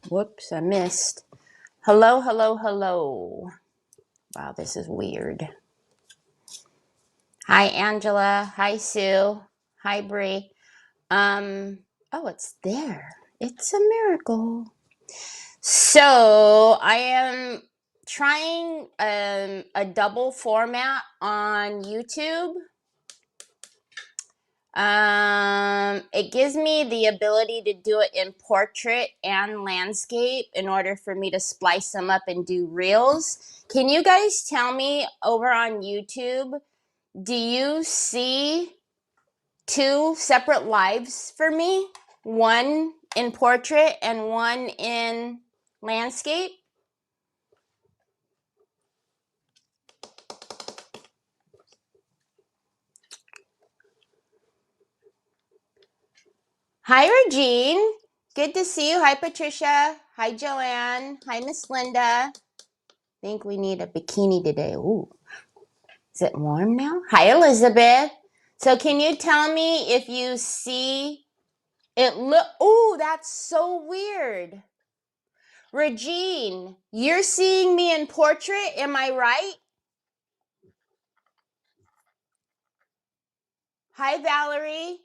Whoops, I missed. Hello, hello, hello. Wow, this is weird. Hi, Angela. Hi, Sue. Hi, Bree. Oh, it's there. It's a miracle. So, I am trying a double format on YouTube. It gives me the ability to do it in portrait and landscape in order for me to splice them up and do reels. Can you guys tell me over on YouTube, do you see two separate lives for me? One in portrait and one in landscape? Hi, Regine. Good to see you. Hi, Patricia. Hi, Joanne. Hi, Miss Linda. Think we need a bikini today. Ooh. Is it warm now? Hi, Elizabeth. So can you tell me if you see it ooh, that's so weird. Regine, you're seeing me in portrait, am I right? Hi, Valerie.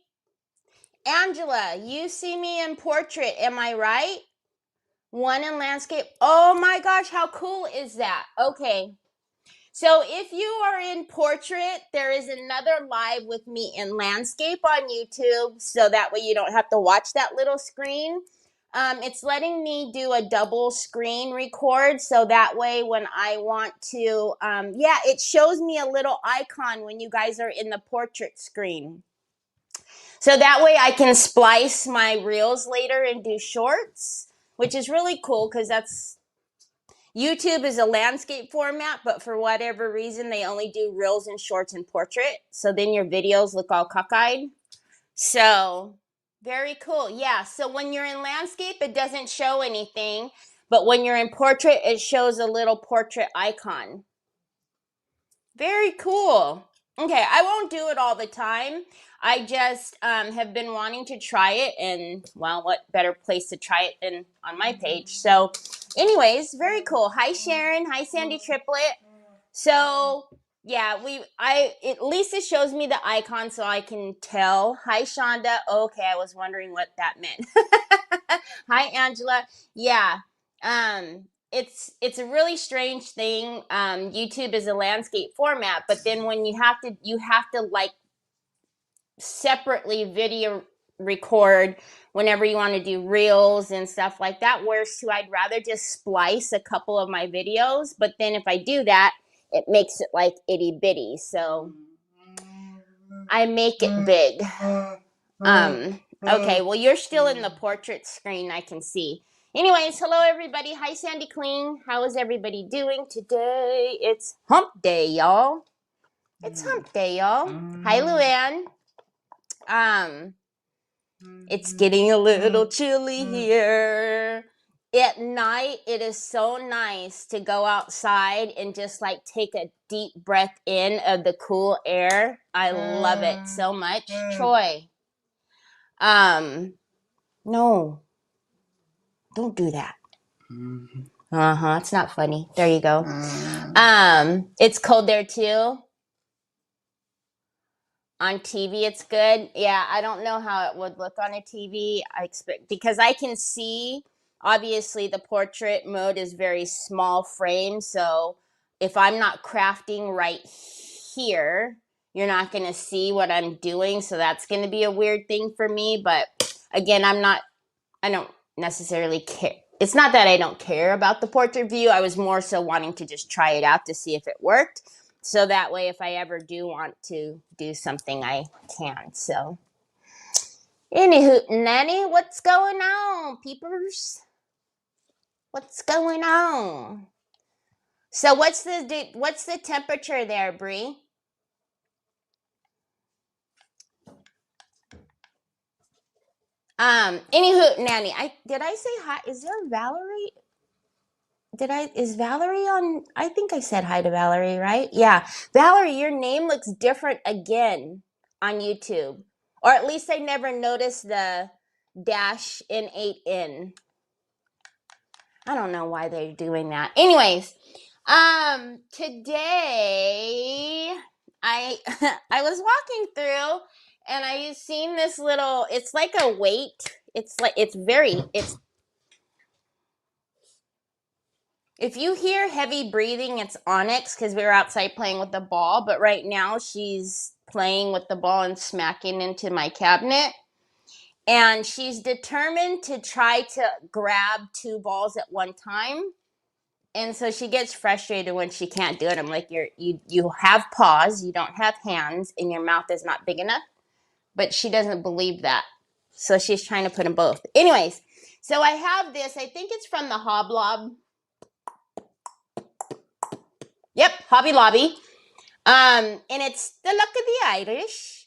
Angela, you see me in portrait, am I right? One in landscape. Oh my gosh, how cool is that? Okay. So if you are in portrait, there is another live with me in landscape on YouTube. So that way you don't have to watch that little screen. It's letting me do a double screen record. So that way when I want to, it shows me a little icon when you guys are in the portrait screen. So that way I can splice my reels later and do shorts, which is really cool because YouTube is a landscape format, but for whatever reason, they only do reels and shorts and portrait. So then your videos look all cockeyed. So very cool. Yeah. So when you're in landscape, it doesn't show anything. But when you're in portrait, it shows a little portrait icon. Very cool. Okay, I won't do it all the time. I just have been wanting to try it, and well, what better place to try it than on my page? So, anyways, very cool. Hi, Sharon. Hi, Sandy Triplet. So, yeah, at least it shows me the icon so I can tell. Hi, Shonda. Okay, I was wondering what that meant. Hi, Angela. Yeah. It's a really strange thing. YouTube is a landscape format, but then when you have to like separately video record whenever you want to do reels and stuff like that. Whereas I'd rather just splice a couple of my videos, but then if I do that, it makes it like itty bitty. So I make it big. Okay, well, you're still in the portrait screen, I can see. Anyways, hello everybody. Hi, Sandy Clean. How is everybody doing today? It's hump day, y'all. It's hump day, y'all. Hi, Luann. It's getting a little chilly here. At night, it is so nice to go outside and just like take a deep breath in of the cool air. I love it so much. Troy. No, don't do that. Uh-huh, it's not funny. There you go. It's cold there too. On TV, it's good. Yeah, I don't know how it would look on a TV. I expect because I can see. Obviously, the portrait mode is very small frame, so if I'm not crafting right here, you're not going to see what I'm doing. So that's going to be a weird thing for me. But again, I don't necessarily care. It's not that I don't care about the portrait view. I was more so wanting to just try it out to see if it worked. So that way, if I ever do want to do something, I can. So, anywho, Nanny, what's going on, peepers? What's going on? So, what's the temperature there, Bree? Anywho, Nanny, did I say hi? Is there Valerie? Is Valerie on? I think I said hi to Valerie, right? Yeah. Valerie, your name looks different again on YouTube. Or at least I never noticed the dash in 8N. I don't know why they're doing that. Anyways, today I I was walking through and I seen this little, it's like a weight. It's if you hear heavy breathing, it's Onyx because we were outside playing with the ball, but right now she's playing with the ball and smacking into my cabinet. And she's determined to try to grab two balls at one time. And so she gets frustrated when she can't do it. I'm like, you have paws, you don't have hands, and your mouth is not big enough. But she doesn't believe that. So she's trying to put them both. Anyways, so I have this. I think it's from the Hoblob. Yep, Hobby Lobby. And it's the Luck of the Irish.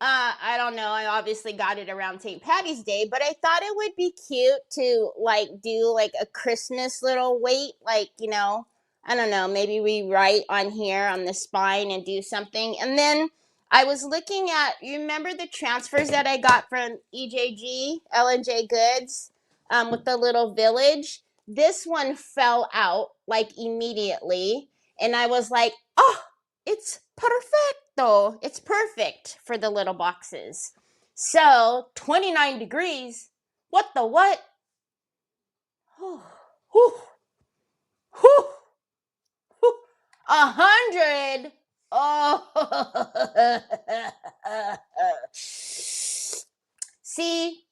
I don't know. I obviously got it around St. Patty's Day, but I thought it would be cute to like do like a Christmas little weight, like, I don't know, maybe we write on here on the spine and do something. And then I was looking at, you remember the transfers that I got from EJG, L&J Goods, with the little village? This one fell out like immediately. And I was like, oh, it's perfecto. It's perfect for the little boxes. So 29 degrees. What the what? Whew, whew, whew, whew. 100. Oh. See,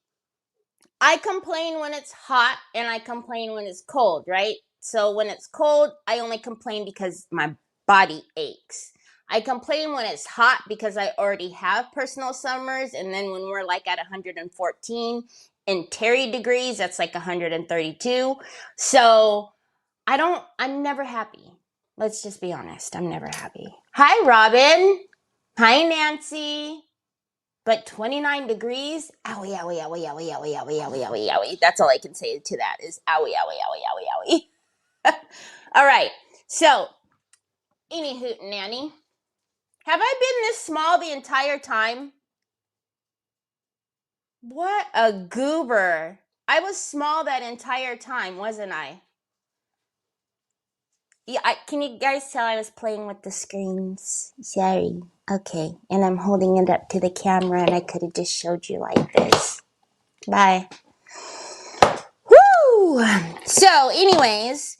I complain when it's hot and I complain when it's cold, right? So when it's cold, I only complain because my body aches. I complain when it's hot because I already have personal summers. And then when we're like at 114 in Terry degrees, that's like 132. So I'm never happy. Let's just be honest. I'm never happy. Hi, Robin. Hi, Nancy. But 29 degrees, owie, owie, owie, owie, owie, owie, owie, owie, owie. That's all I can say to that is owie, owie, owie, owie, owie. All right. So, any hoot nanny. Have I been this small the entire time? What a goober. I was small that entire time, wasn't I? Yeah, can you guys tell I was playing with the screens? Sorry. Okay. And I'm holding it up to the camera and I could have just showed you like this. Bye. Woo! So, anyways,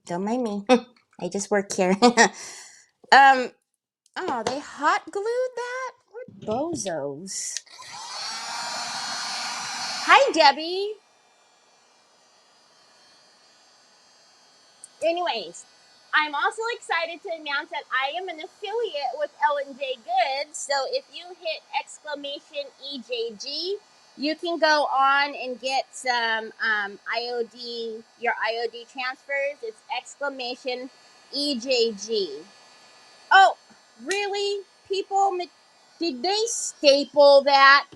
don't mind me. I just work here. Oh, they hot glued that? What bozos? Hi, Debbie. Anyways, I'm also excited to announce that I am an affiliate with L&J Goods. So if you hit exclamation EJG, you can go on and get some your IOD transfers. It's exclamation EJG. Oh, really? People, did they staple that?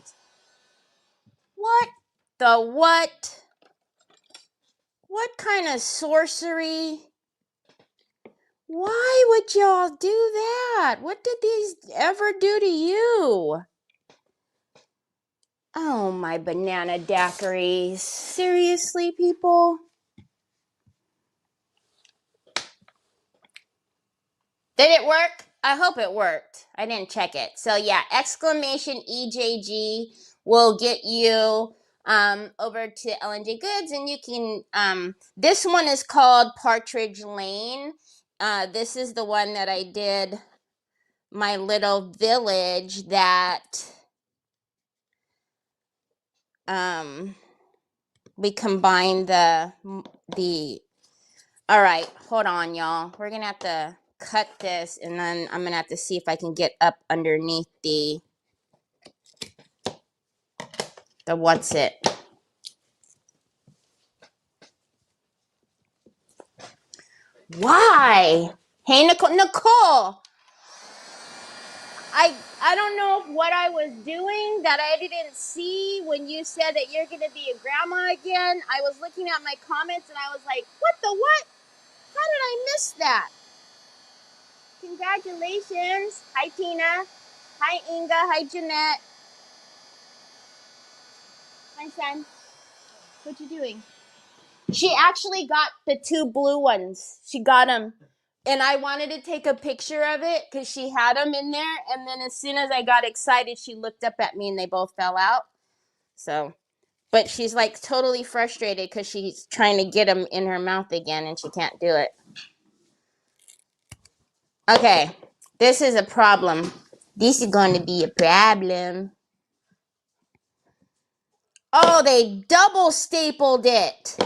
What the what? What kind of sorcery? Why would y'all do that? What did these ever do to you? Oh, my banana daiquiris. Seriously, people? Did it work? I hope it worked. I didn't check it. So yeah, exclamation EJG will get you over to L&J Goods, and you can this one is called Partridge Lane. This is the one that I did my little village that we combined the all right, hold on, y'all. We're gonna have to cut this, and then I'm gonna have to see if I can get up underneath the what's it. Why? Hey, Nicole, I don't know what I was doing that I didn't see when you said that you're gonna be a grandma again. I was looking at my comments and I was like, what the what? How did I miss that? Congratulations. Hi, Tina. Hi, Inga. Hi, Jeanette. Hi, son. What you doing? She actually got the 2 blue ones. She got them. And I wanted to take a picture of it because she had them in there. And then as soon as I got excited, she looked up at me and they both fell out. So, but she's like totally frustrated because she's trying to get them in her mouth again and she can't do it. Okay, this is a problem. This is going to be a problem. Oh, they double stapled it.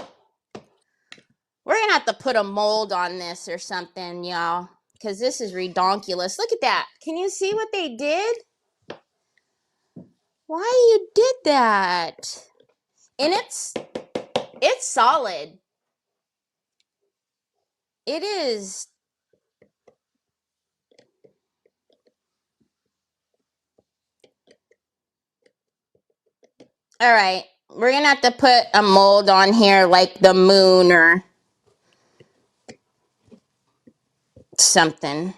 We're going to have to put a mold on this or something, y'all, because this is redonkulous. Look at that. Can you see what they did? Why you did that? And it's solid. It is. All right. We're going to have to put a mold on here like the moon or something.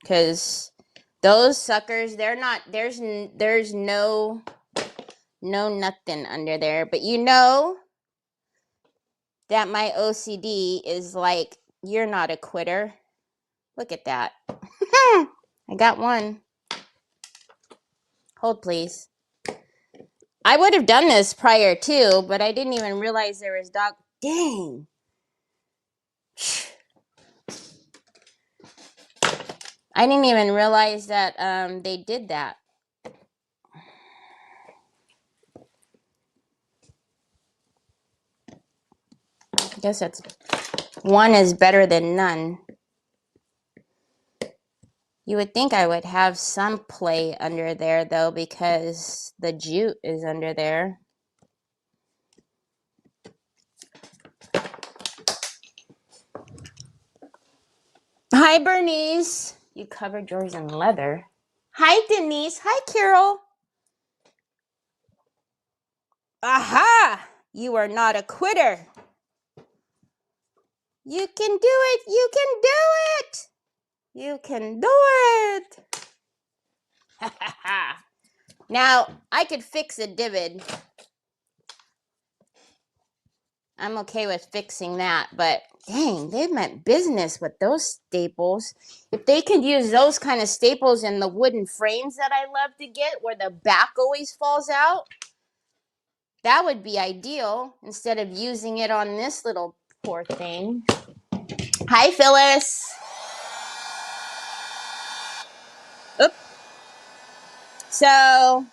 Because those suckers, they're not, there's no nothing under there. But you know that my OCD is like, you're not a quitter. Look at that. I got one. Hold, please. I would have done this prior to, but I didn't even realize there was dog. Dang. I didn't even realize that they did that. I guess that's one is better than none. You would think I would have some play under there, though, because the jute is under there. Hi, Bernice. You covered yours in leather. Hi, Denise. Hi, Carol. Aha! You are not a quitter. You can do it. You can do it. You can do it. Now, I could fix a divot. I'm okay with fixing that, but dang, they've meant business with those staples. If they could use those kind of staples in the wooden frames that I love to get where the back always falls out, that would be ideal instead of using it on this little poor thing. Hi, Phyllis. Oop. So,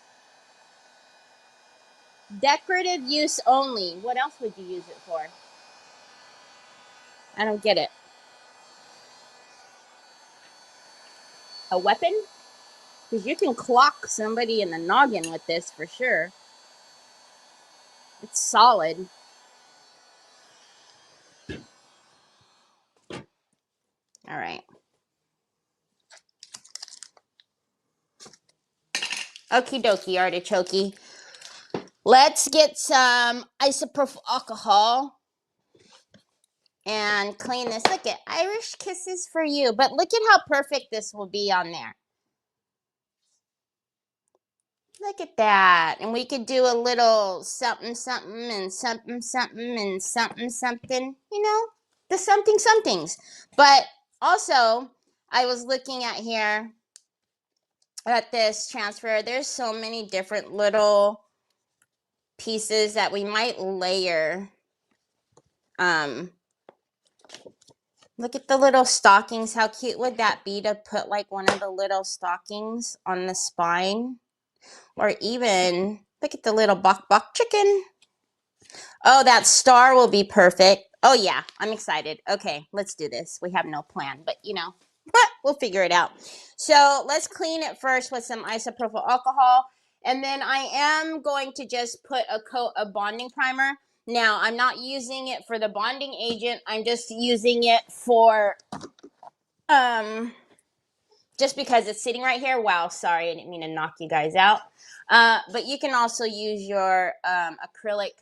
decorative use only. What else would you use it for? I don't get it. A weapon? Because you can clock somebody in the noggin with this for sure. It's solid. All right. Okie dokie, artichoke. Let's get some isopropyl alcohol and clean this. Look at Irish Kisses for you. But look at how perfect this will be on there. Look at that. And we could do a little something, something, and something, something, and something, something. You know, the something, somethings. But also, I was looking at here at this transfer. There's so many different little pieces that we might layer. Look at the little stockings. How cute would that be to put like one of the little stockings on the spine? Or even, look at the little bok bok chicken. Oh, that star will be perfect. Oh yeah, I'm excited. Okay, let's do this. We have no plan, but you know, we'll figure it out. So let's clean it first with some isopropyl alcohol. And then I am going to just put a coat of bonding primer. Now, I'm not using it for the bonding agent. I'm just using it for, just because it's sitting right here. Wow, sorry, I didn't mean to knock you guys out. But you can also use your acrylic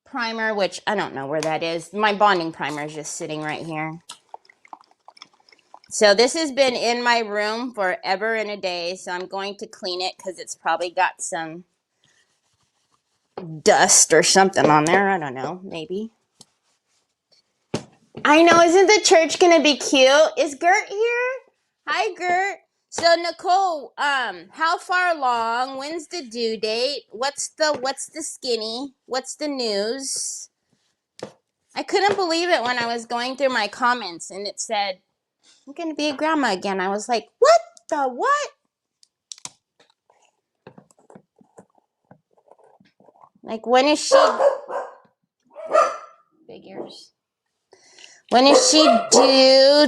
primer, which I don't know where that is. My bonding primer is just sitting right here. So this has been in my room forever and a day. So I'm going to clean it because it's probably got some dust or something on there. I don't know, maybe. I know, isn't the church gonna be cute? Is Gert here? Hi, Gert. So Nicole, how far along? When's the due date? What's the skinny? What's the news? I couldn't believe it when I was going through my comments and it said, I'm gonna be a grandma again. I was like, what the what? Like, when is she? Big ears. When is she due?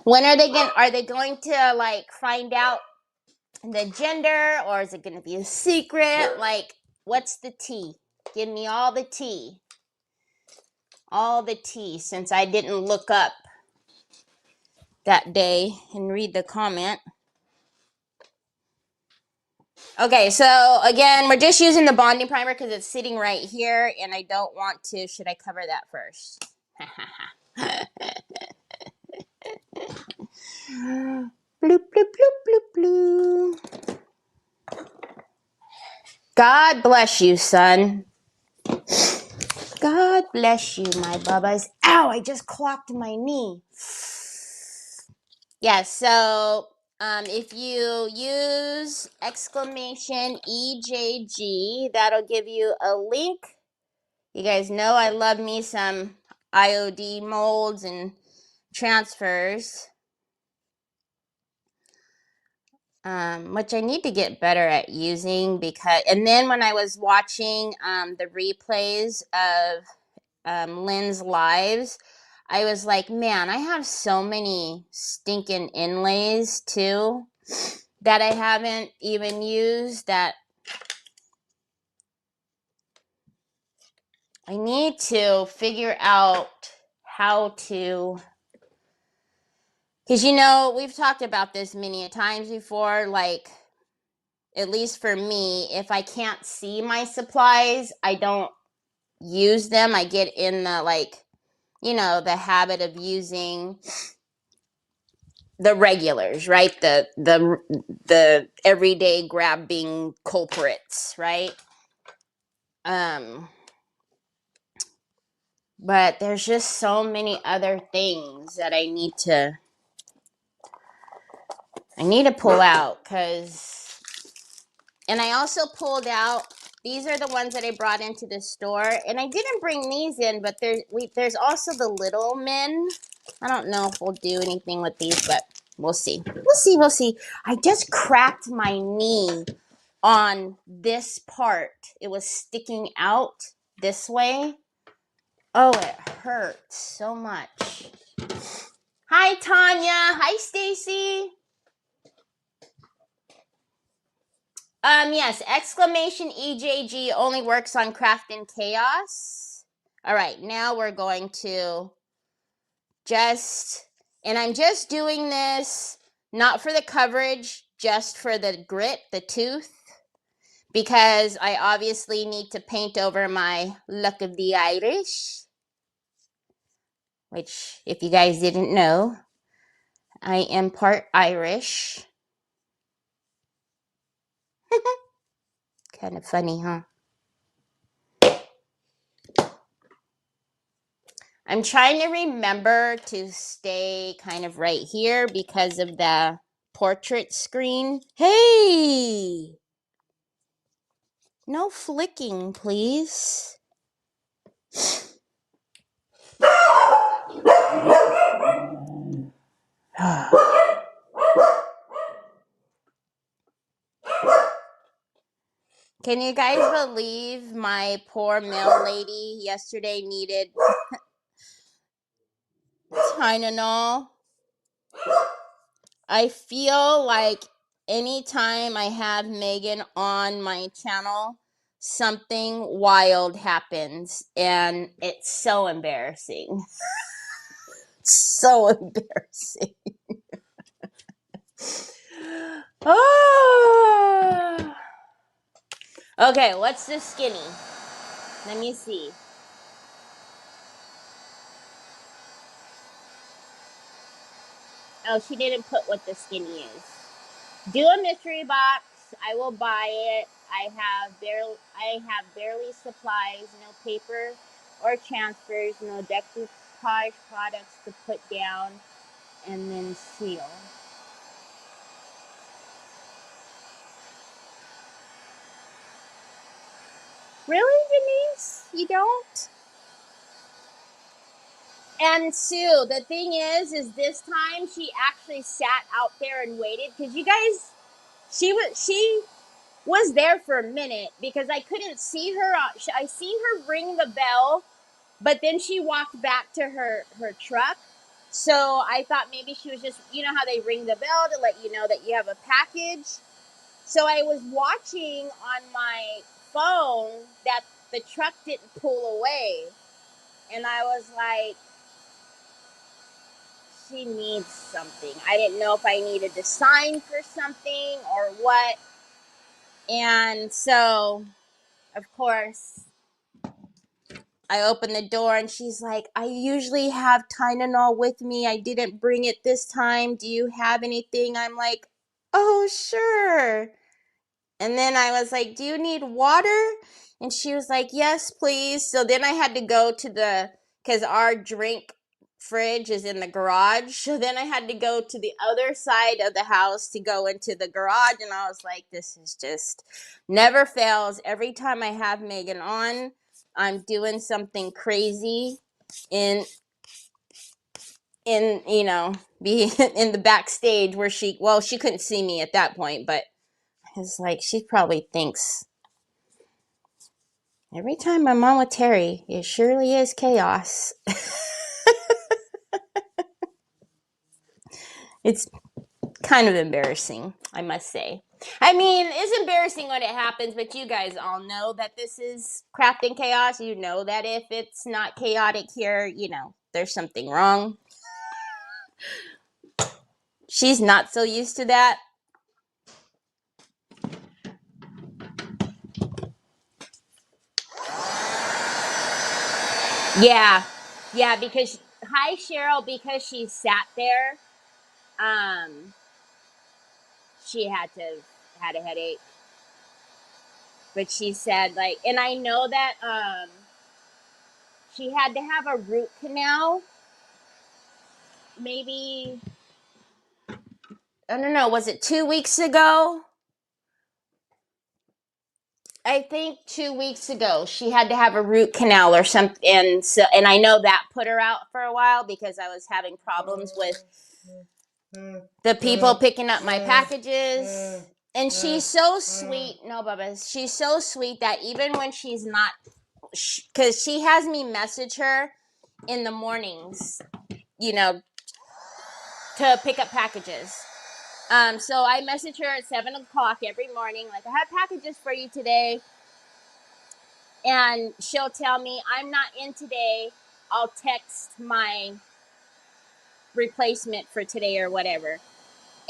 When are they going to like find out the gender, or is it going to be a secret? Like, what's the tea? Give me all the tea. All the tea, since I didn't look up that day and read the comment. Okay, so again, we're just using the bonding primer because it's sitting right here, and I don't want to. Should I cover that first? Bloop, bloop, bloop, bloop, bloop. God bless you, son. God bless you, my bubbas. Ow, I just clocked my knee. Yeah, so if you use exclamation EJG, that'll give you a link. You guys know I love me some IOD molds and transfers, which I need to get better at using because, and then when I was watching the replays of Lynn's lives, I was like, man, I have so many stinking inlays too that I haven't even used that I need to figure out how to, because we've talked about this many times before, like, at least for me, if I can't see my supplies, I don't use them. I get in the, like, the habit of using the regulars, right? The everyday grabbing culprits, right? But there's just so many other things that I need to pull out, and I also pulled out, these are the ones that I brought into the store, and I didn't bring these in, but there's also the little men. I don't know if we'll do anything with these, but we'll see. We'll see. I just cracked my knee on this part. It was sticking out this way. Oh, it hurts so much. Hi, Tanya. Hi, Stacy. Yes, exclamation EJG only works on Craft and Chaos. All right, now we're going to and I'm just doing this not for the coverage, just for the grit, the tooth, because I obviously need to paint over my Luck of the Irish, which, if you guys didn't know, I am part Irish. Kind of funny, huh? I'm trying to remember to stay kind of right here because of the portrait screen. Hey! No flicking, please. Can you guys believe my poor mail lady yesterday needed Tylenol? I feel like anytime I have Megan on my channel, something wild happens, and it's so embarrassing. So embarrassing. Oh. Okay, what's the skinny? Let me see. Oh, she didn't put what the skinny is. Do a mystery box. I will buy it. I have barely supplies, no paper or transfers, no decoupage products to put down and then seal. Really, Denise? You don't? And Sue, the thing is this time she actually sat out there and waited because you guys, she was there for a minute because I couldn't see her. I seen her ring the bell, but then she walked back to her truck. So I thought maybe she was just, you know how they ring the bell to let you know that you have a package. So I was watching on my phone that the truck didn't pull away, and I was like, she needs something. I didn't know if I needed to sign for something or what. And so, of course, I opened the door and she's like, I usually have Tylenol with me. I didn't bring it this time. Do you have anything? I'm like, oh, sure. And then I was like, do you need water? And she was like, yes, please. So then I had to go to because our drink fridge is in the garage. So then I had to go to the other side of the house to go into the garage. And I was like, this is just never fails. Every time I have Megan on, I'm doing something crazy in be in the backstage where she couldn't see me at that point, but it's like she probably thinks every time I'm on with Terry, it surely is chaos. It's kind of embarrassing, I must say. I mean, it's embarrassing when it happens, but you guys all know that this is crafting chaos. You know that if it's not chaotic here, there's something wrong. She's not so used to that. Yeah. Yeah, because hi Cheryl, because she sat there, she had a headache. But she said like, and I know that she had to have a root canal. Maybe I don't know, was it 2 weeks ago? I think 2 weeks ago she had to have a root canal or something, and I know that put her out for a while because I was having problems with the people picking up my packages. And she's so sweet. No, Bubba, she's so sweet that even when she's not, because she has me message her in the mornings, to pick up packages. So I message her at 7 o'clock every morning, like, I have packages for you today. And she'll tell me, I'm not in today. I'll text my replacement for today or whatever.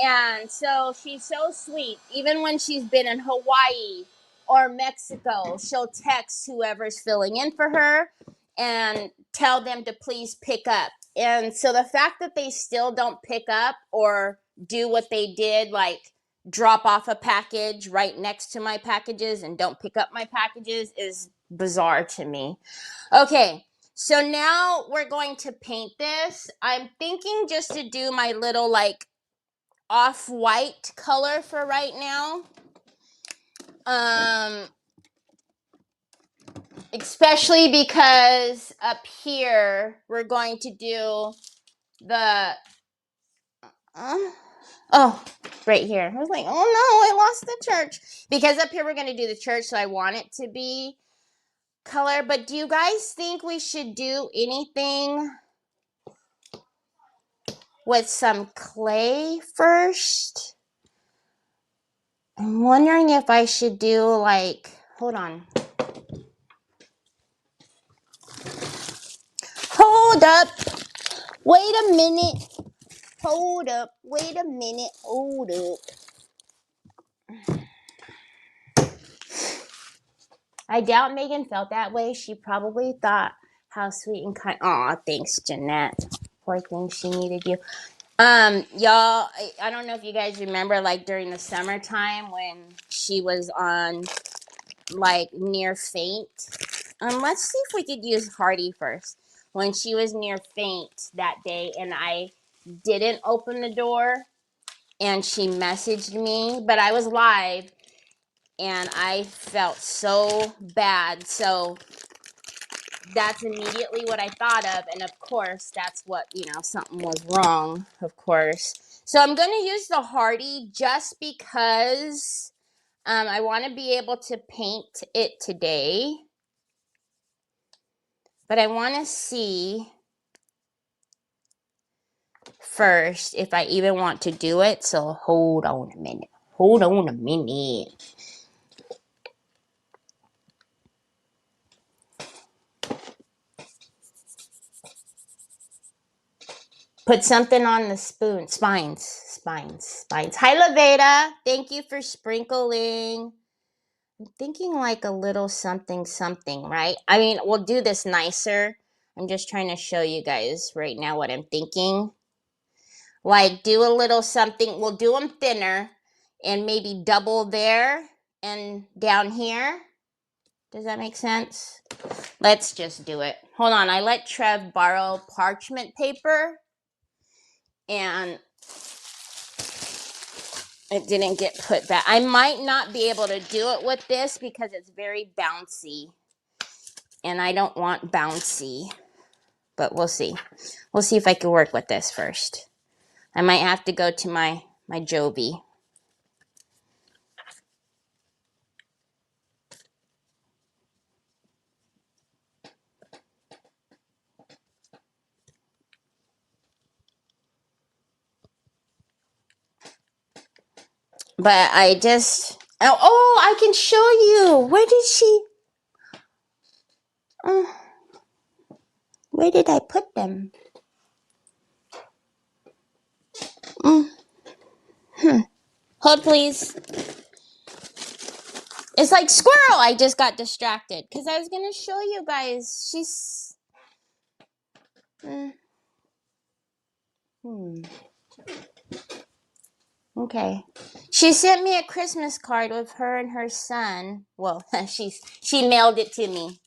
And so she's so sweet. Even when she's been in Hawaii or Mexico, she'll text whoever's filling in for her and tell them to please pick up. And so the fact that they still don't pick up or do what they did, like drop off a package right next to my packages and don't pick up my packages, is bizarre to me. Okay, so now we're going to paint this. I'm thinking just to do my little like off-white color for right now. Especially because up here we're going to do the right here. I was like, oh no, I lost the church. Because up here we're going to do the church, so I want it to be color. But do you guys think we should do anything with some clay first? I'm wondering if I should do like, hold on. Hold up. Wait a minute. Hold up. Wait a minute. Hold up. I doubt Megan felt that way. She probably thought how sweet and kind. Aw, thanks, Jeanette. Poor thing, she needed you. Y'all, I don't know if you guys remember, like during the summertime when she was on like near faint. Let's see if we could use Hardy first. When she was near faint that day, and I didn't open the door, and she messaged me, but I was live, and I felt so bad. So that's immediately what I thought of, and of course, that's what, something was wrong, of course. So I'm going to use the Hardy just because I want to be able to paint it today. But I want to see first if I even want to do it. So hold on a minute. Hold on a minute. Put something on the spoon. Spines. Hi, Laveda. Thank you for sprinkling. I'm thinking like a little something, right? I mean, we'll do this nicer. I'm just trying to show you guys right now what I'm thinking. Like, do a little something. We'll do them thinner and maybe double there and down here. Does that make sense? Let's just do it. Hold on. I let Trev borrow parchment paper and it didn't get put back. I might not be able to do it with this because it's very bouncy and I don't want bouncy, but we'll see. We'll see if I can work with this first. I might have to go to my Joby. But I just, I can show you. Where did she, where did I put them? Hold please. It's like squirrel. I just got distracted because I was going to show you guys. She's, okay. She sent me a Christmas card with her and her son. Well, she mailed it to me,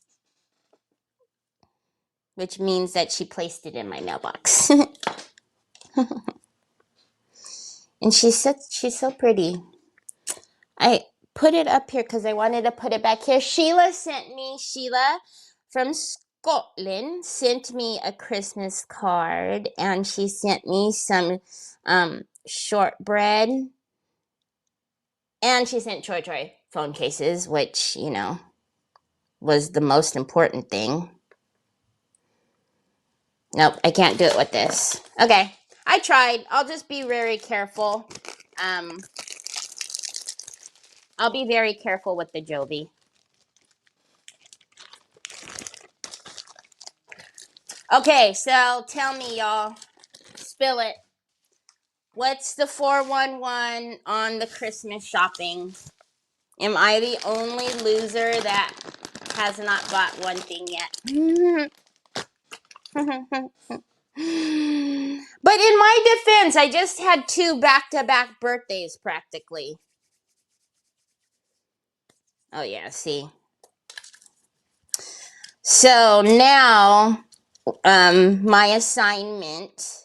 which means that she placed it in my mailbox. And she's so pretty. I put it up here because I wanted to put it back here. Sheila from Scotland sent me a Christmas card, and she sent me some shortbread, and she sent Troy phone cases, which, was the most important thing. Nope, I can't do it with this. Okay, I tried. I'll just be very careful. I'll be very careful with the Joby. Okay, so tell me, y'all. Spill it. What's the 411 on the Christmas shopping? Am I the only loser that has not bought one thing yet? But in my defense, I just had 2 back-to-back birthdays practically. Oh yeah, see. So now, my assignment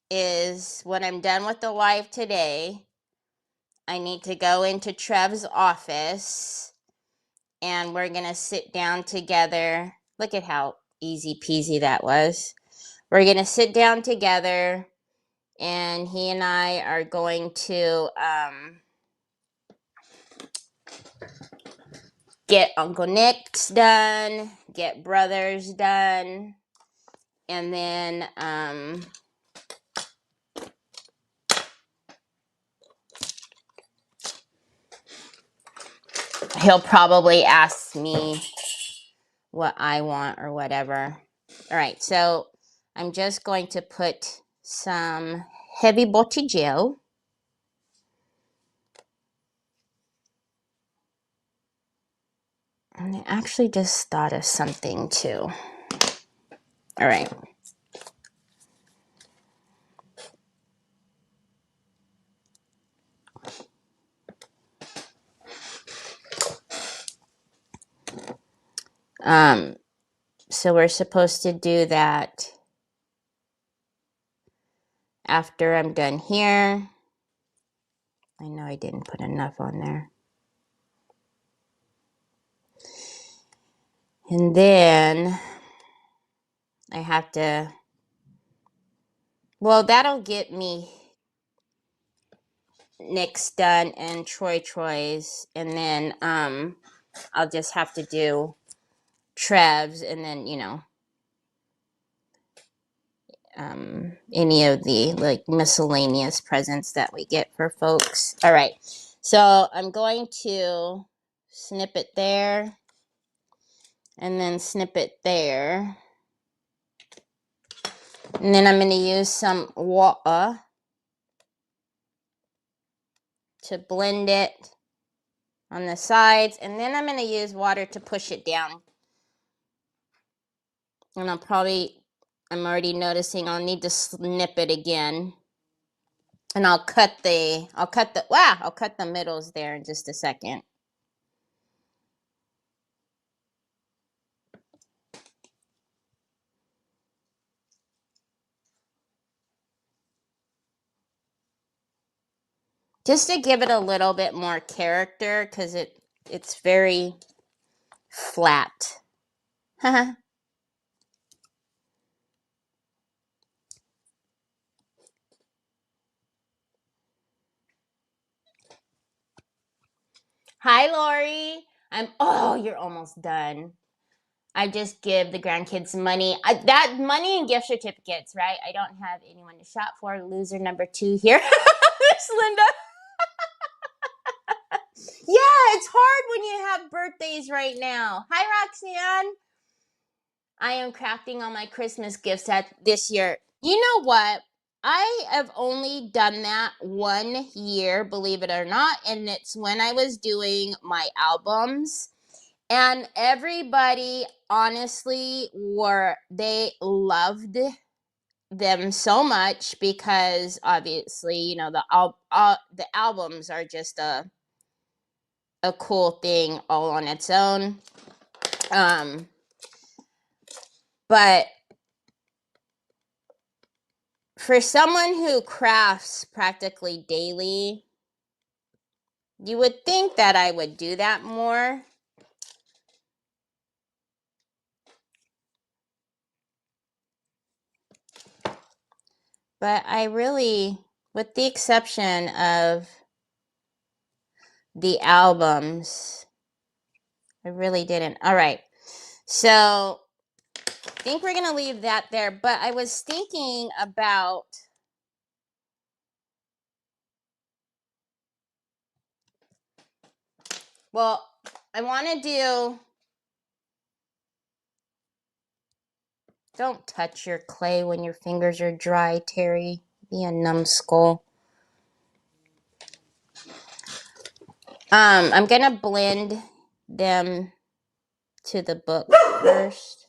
is when I'm done with the live today, I need to go into Trev's office and we're going to sit down together. Look at how easy peasy that was. We're going to sit down together and he and I are going to get Uncle Nick's done, get Brothers done, and then he'll probably ask me what I want or whatever. All right, so I'm just going to put some heavy bottigel. And I actually just thought of something too. All right. So we're supposed to do that after I'm done here. I know I didn't put enough on there. And then I have to, well, that'll get me Nick's done and Troy's, and then I'll just have to do Trev's, and then, you know, any of the like miscellaneous presents that we get for folks. All right, so I'm going to snip it there, and then snip it there, and then I'm going to use some water to blend it on the sides, and then I'm going to use water to push it down. And I'm already noticing I'll need to snip it again. And I'll cut the middles there in just a second. Just to give it a little bit more character, because it's very flat. Hi, Lori. Oh, you're almost done. I just give the grandkids money. That money and gift certificates, right? I don't have anyone to shop for. Loser number 2 here. Miss Linda. Yeah, it's hard when you have birthdays right now. Hi, Roxanne. I am crafting all my Christmas gifts this year. You know what? I have only done that 1 year, believe it or not, and it's when I was doing my albums. And everybody, honestly, they loved them so much because obviously, you know, the albums are just a cool thing all on its own. But for someone who crafts practically daily, you would think that I would do that more. But I really, with the exception of the albums, I really didn't. All right. So I think we're going to leave that there. But I was thinking about, well, I want to do, don't touch your clay when your fingers are dry, Terry. Be a numbskull. I'm going to blend them to the book first.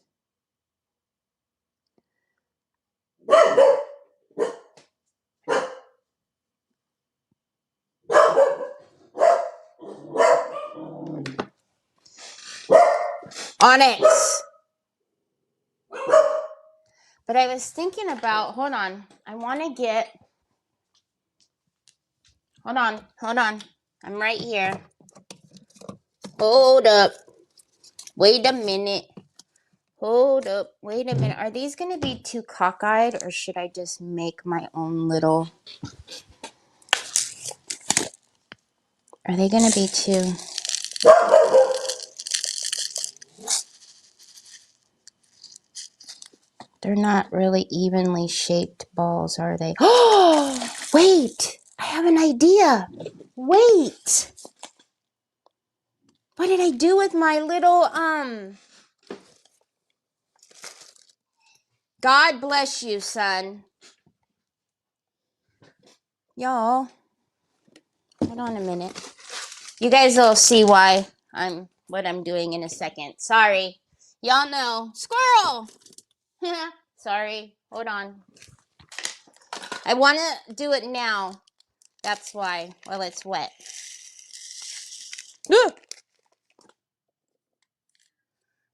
Onyx. But I was thinking about, hold on. I want to get, hold on. I'm right here. Hold up. Wait a minute. Hold up. Wait a minute. Are these going to be too cockeyed, or should I just make my own little? Are they going to be too? They're not really evenly shaped balls, are they? Oh, wait. I have an idea. Wait. What did I do with my little, God bless you, son. Y'all, hold on a minute. You guys will see what I'm doing in a second. Sorry. Y'all know. Squirrel! Sorry. Hold on. I want to do it now. That's why. While it's wet.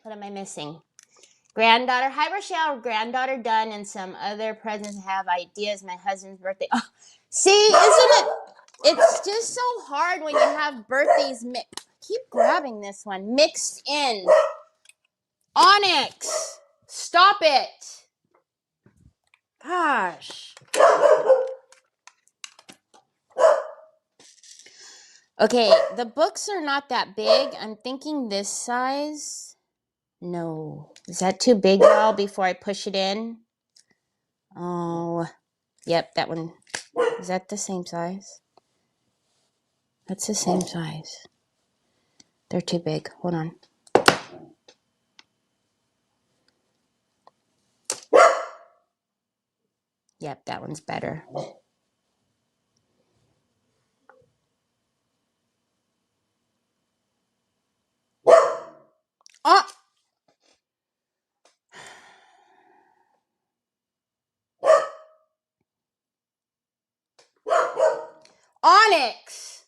What am I missing? Granddaughter. Hi, Rochelle. Granddaughter done and some other presents. Have ideas. My husband's birthday. Oh, see, isn't it? It's just so hard when you have birthdays. Keep grabbing this one. Mixed in. Onyx. Stop it. Gosh. Okay, the books are not that big. I'm thinking this size. No. Is that too big, y'all, before I push it in? Oh, yep, that one. Is that the same size? That's the same size. They're too big. Hold on. Yep, that one's better. Oh! Onyx!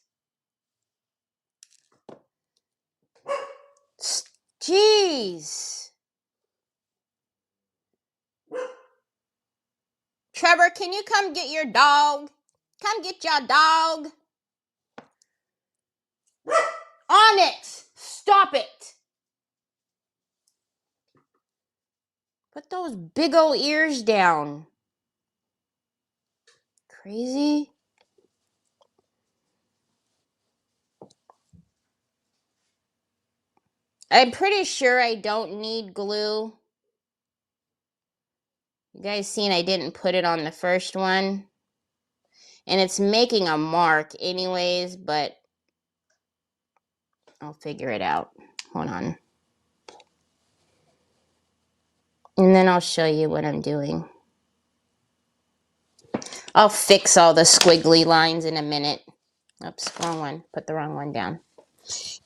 Jeez. Trevor, can you come get your dog? Come get your dog. Onyx! Stop it! Put those big old ears down. Crazy. I'm pretty sure I don't need glue. You guys seen I didn't put it on the first one. And it's making a mark anyways, but I'll figure it out. Hold on. And then I'll show you what I'm doing. I'll fix all the squiggly lines in a minute. Oops, wrong one. Put the wrong one down.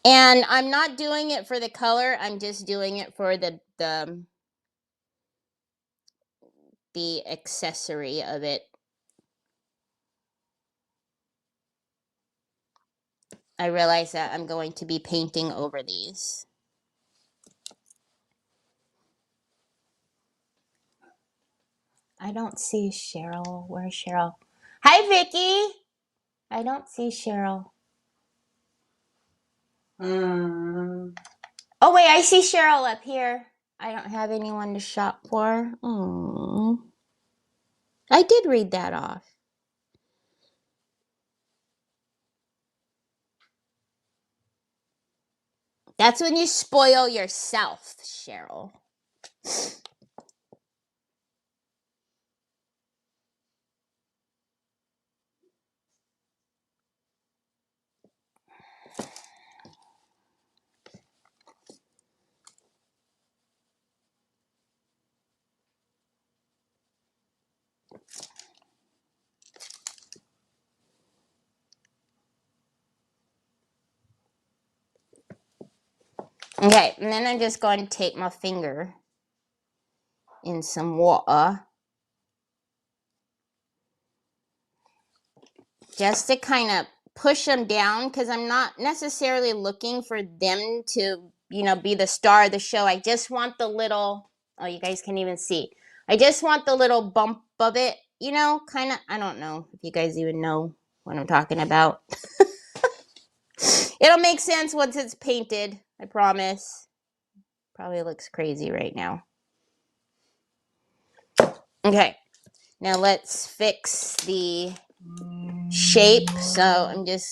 And I'm not doing it for the color. I'm just doing it for the accessory of it. I realize that I'm going to be painting over these. I don't see Cheryl. Where's Cheryl? Hi, Vicky. I don't see Cheryl. Oh, wait, I see Cheryl up here. I don't have anyone to shop for. I did read that off. That's when you spoil yourself, Cheryl. Okay, and then I'm just going to take my finger in some water just to kind of push them down, because I'm not necessarily looking for them to, be the star of the show. I just want the little, oh, you guys can't even see. I just want the little bump of it, kind of, I don't know if you guys even know what I'm talking about. It'll make sense once it's painted, I promise. Probably looks crazy right now. Okay, now let's fix the shape. So I'm just,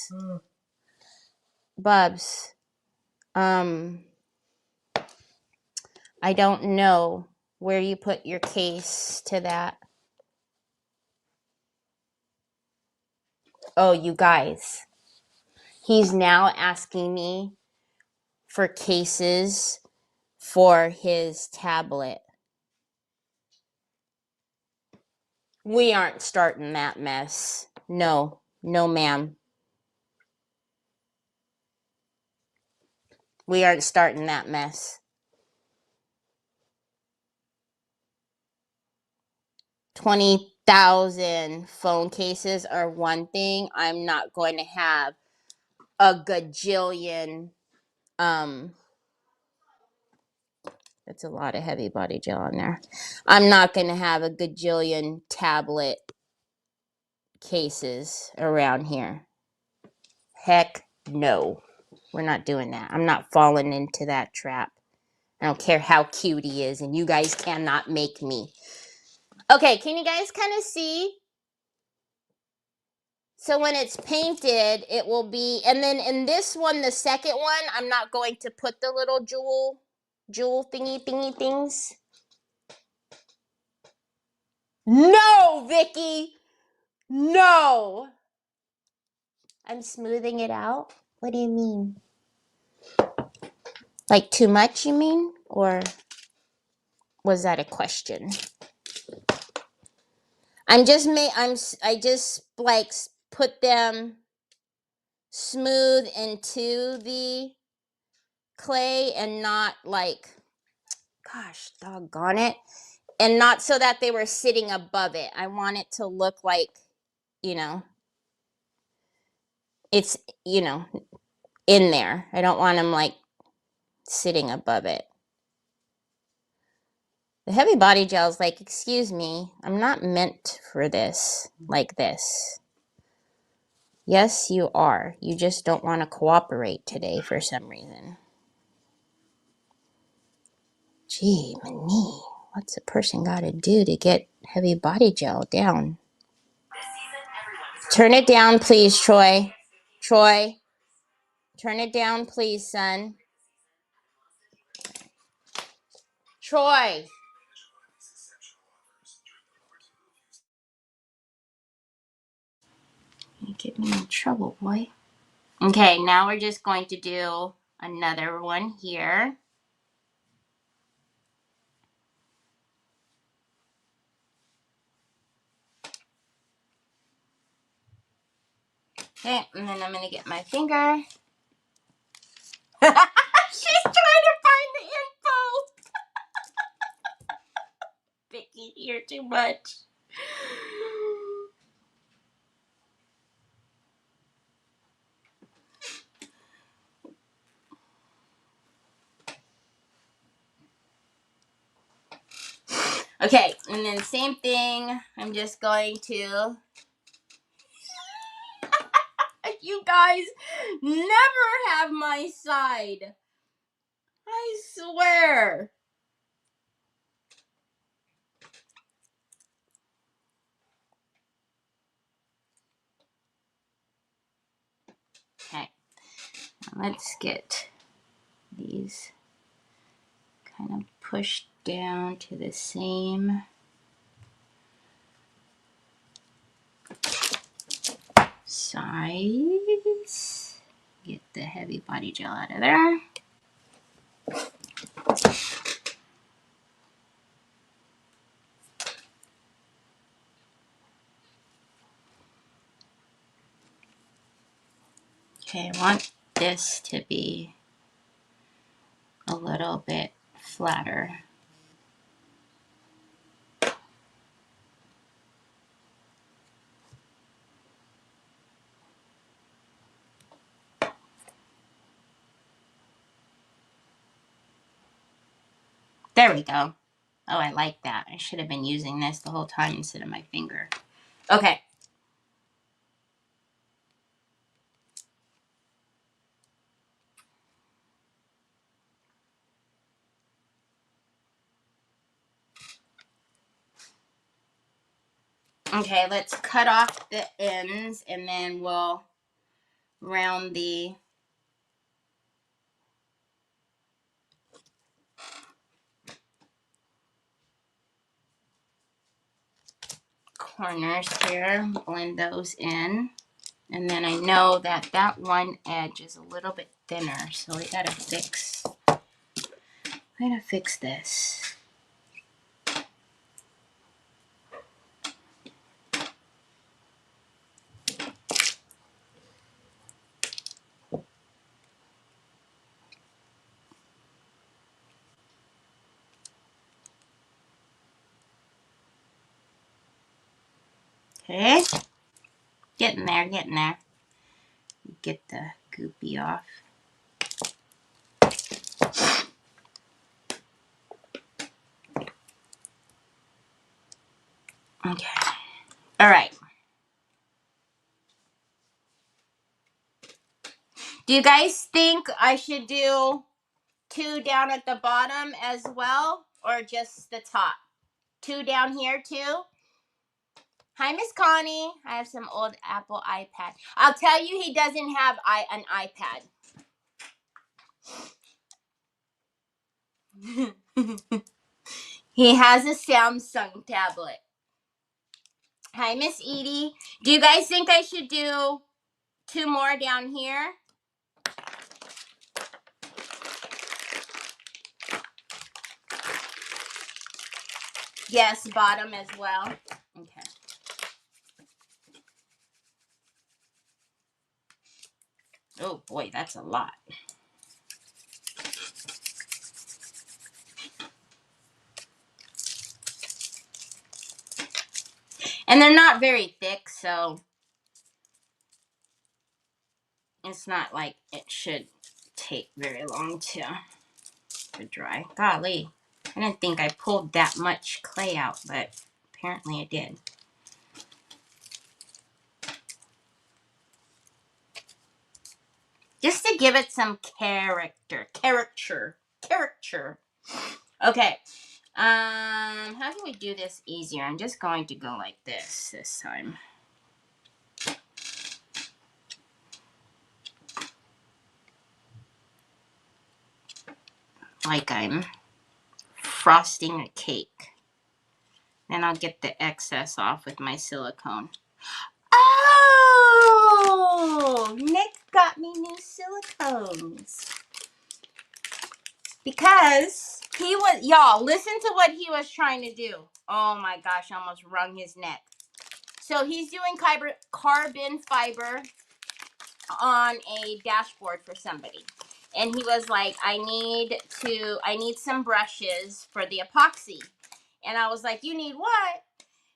Bubs, I don't know where you put your case to that. Oh, you guys, he's now asking me for cases for his tablet. We aren't starting that mess. No, ma'am. We aren't starting that mess. 20,000 phone cases are one thing. I'm not going to have a gajillion That's a lot of heavy body gel on there. I'm not going to have a gajillion tablet cases around here. Heck no. We're not doing that. I'm not falling into that trap. I don't care how cute he is, and you guys cannot make me. Okay, can you guys kind of see? So when it's painted, it will be, and then in this one, the second one, I'm not going to put the little jewel thingy things. No, Vicky! No! I'm smoothing it out? What do you mean? Like too much, you mean? Or was that a question? I just like put them smooth into the clay and not like, gosh, doggone it. And not so that they were sitting above it. I want it to look like, you know, it's, you know, in there. I don't want them like sitting above it. The heavy body gel is like, excuse me, I'm not meant for this, like this. Yes, you are. You just don't want to cooperate today for some reason. Gee, Mani, what's a person got to do to get heavy body gel down? Turn it down, please, Troy. Troy, turn it down, please, son. Troy. You get me in trouble, boy. Okay, now we're just going to do another one here. Okay, and then I'm going to get my finger. She's trying to find the info. Vicky, you're too much. Okay, and then same thing. I'm just going to... You guys never have my side. I swear. Okay, let's get these kind of pushed down to the same size. Get the heavy body gel out of there. Okay, I want this to be a little bit flatter. There we go. Oh, I like that. I should have been using this the whole time instead of my finger. Okay. Okay, let's cut off the ends and then we'll round the corners here, blend those in. And then I know that that one edge is a little bit thinner, so we gotta fix this. Okay, getting there. Get the goopy off. Okay. All right. Do you guys think I should do 2 down at the bottom as well, or just the top? 2 down here too? Hi, Miss Connie. I have some old Apple iPad. I'll tell you, he doesn't have an iPad. He has a Samsung tablet. Hi, Miss Edie. Do you guys think I should do 2 more down here? Yes, bottom as well. Okay. Oh boy, that's a lot. And they're not very thick, so it's not like it should take very long to dry. Golly, I didn't think I pulled that much clay out, but apparently I did. Just to give it some character. Okay. How can we do this easier? I'm just going to go like this time. Like I'm frosting a cake. Then I'll get the excess off with my silicone. Oh! Nick got me new silicones. Because he was, y'all, listen to what he was trying to do. Oh my gosh, I almost wrung his neck. So he's doing carbon fiber on a dashboard for somebody. And he was like, I need some brushes for the epoxy. And I was like, you need what?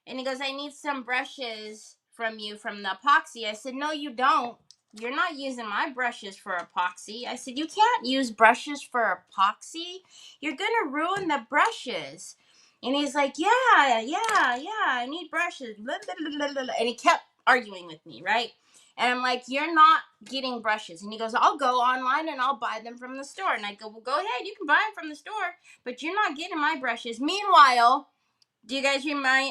And he goes, I need some brushes from you from the epoxy. I said, no, you don't. You're not using my brushes for epoxy. I said, you can't use brushes for epoxy. You're going to ruin the brushes. And he's like, yeah, I need brushes. And he kept arguing with me, right? And I'm like, you're not getting brushes. And he goes, I'll go online and I'll buy them from the store. And I go, well, go ahead. You can buy them from the store, but you're not getting my brushes. Meanwhile, do you guys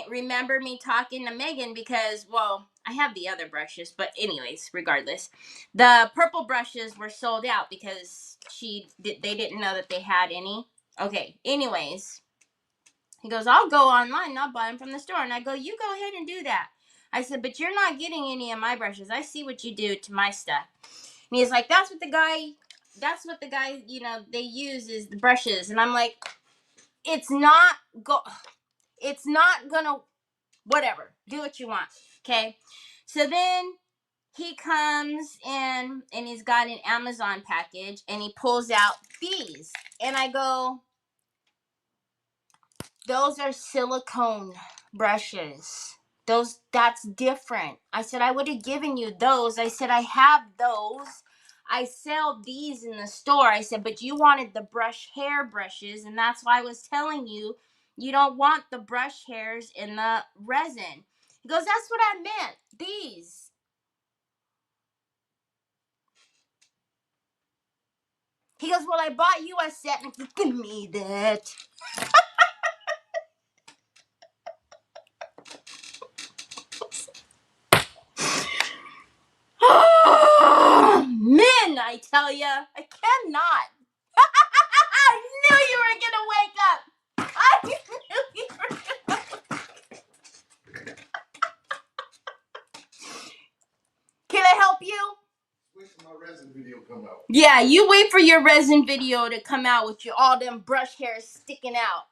remember me talking to Megan? Because, well, I have the other brushes, but anyways, regardless, the purple brushes were sold out because they didn't know that they had any. Okay, anyways, he goes, I'll go online and I'll buy them from the store. And I go, you go ahead and do that. I said, but you're not getting any of my brushes. I see what you do to my stuff. And he's like, that's what the guy, they use is the brushes. And I'm like, it's not gonna, whatever, do what you want. Okay. So then he comes in and he's got an Amazon package and he pulls out these. And I go, those are silicone brushes. That's different. I said, I would have given you those. I said, I have those. I sell these in the store. I said, but you wanted the hair brushes, and that's why I was telling you, you don't want the brush hairs in the resin. He goes, that's what I meant. These. He goes, well, I bought you a set. And I said, give me that. Men, I tell you, I cannot. I knew you were gonna wake up. I knew you were gonna. Can I help you? Wait for my resin video to come out. Yeah, you wait for your resin video to come out with all them brush hairs sticking out.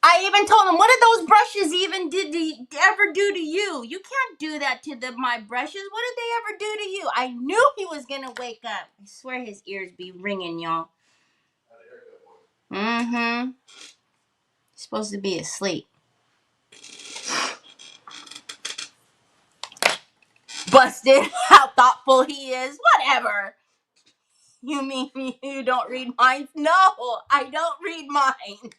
I even told him, what did those brushes even ever do to you? You can't do that to my brushes. What did they ever do to you? I knew he was going to wake up. I swear his ears be ringing, y'all. Mm-hmm. He's supposed to be asleep. Busted. How thoughtful he is. Whatever. You mean you don't read minds? No, I don't read minds.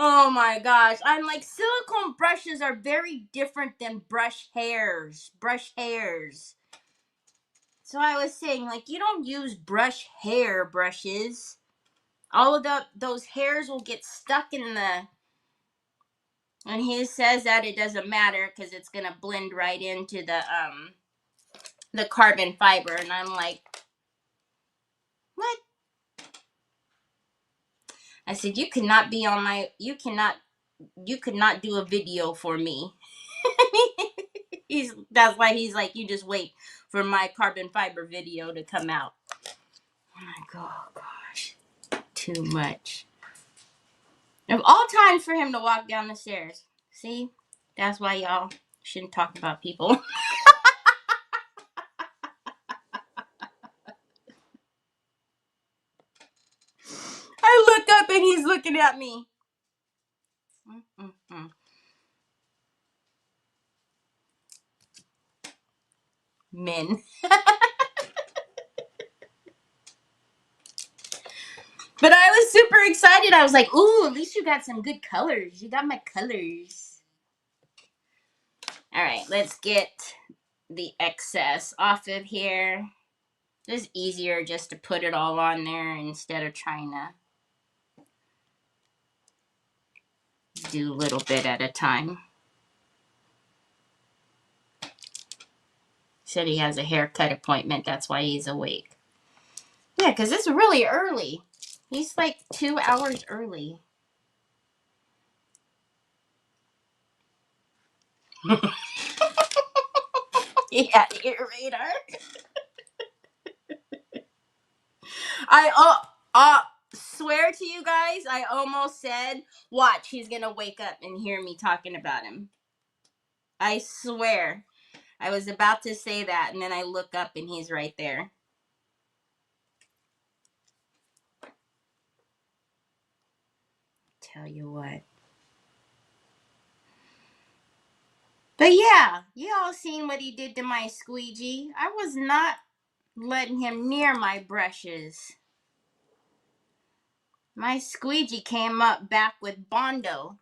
Oh my gosh. I'm like, silicone brushes are very different than brush hairs. Brush hairs. So I was saying, like, you don't use brush hair brushes. All of those hairs will get stuck in the. And he says that it doesn't matter because it's gonna blend right into the carbon fiber. And I'm like, what? I said, you could not be on my. You could not do a video for me. That's why he's like, you just wait for my carbon fiber video to come out. I'm like, oh gosh, too much. Of all times for him to walk down the stairs. See, that's why y'all shouldn't talk about people. I look up and he's looking at me. Men. But I was super excited. I was like, ooh, at least you got some good colors. You got my colors. All right, let's get the excess off of here. It's easier just to put it all on there instead of trying to do a little bit at a time. Said he has a haircut appointment. That's why he's awake. Yeah, because it's really early. He's like 2 hours early. He had ear radar. I swear to you guys, I almost said, watch, he's going to wake up and hear me talking about him. I swear. I was about to say that, and then I look up and he's right there. Tell you what. But yeah, you all seen what he did to my squeegee. I was not letting him near my brushes. My squeegee came up back with Bondo.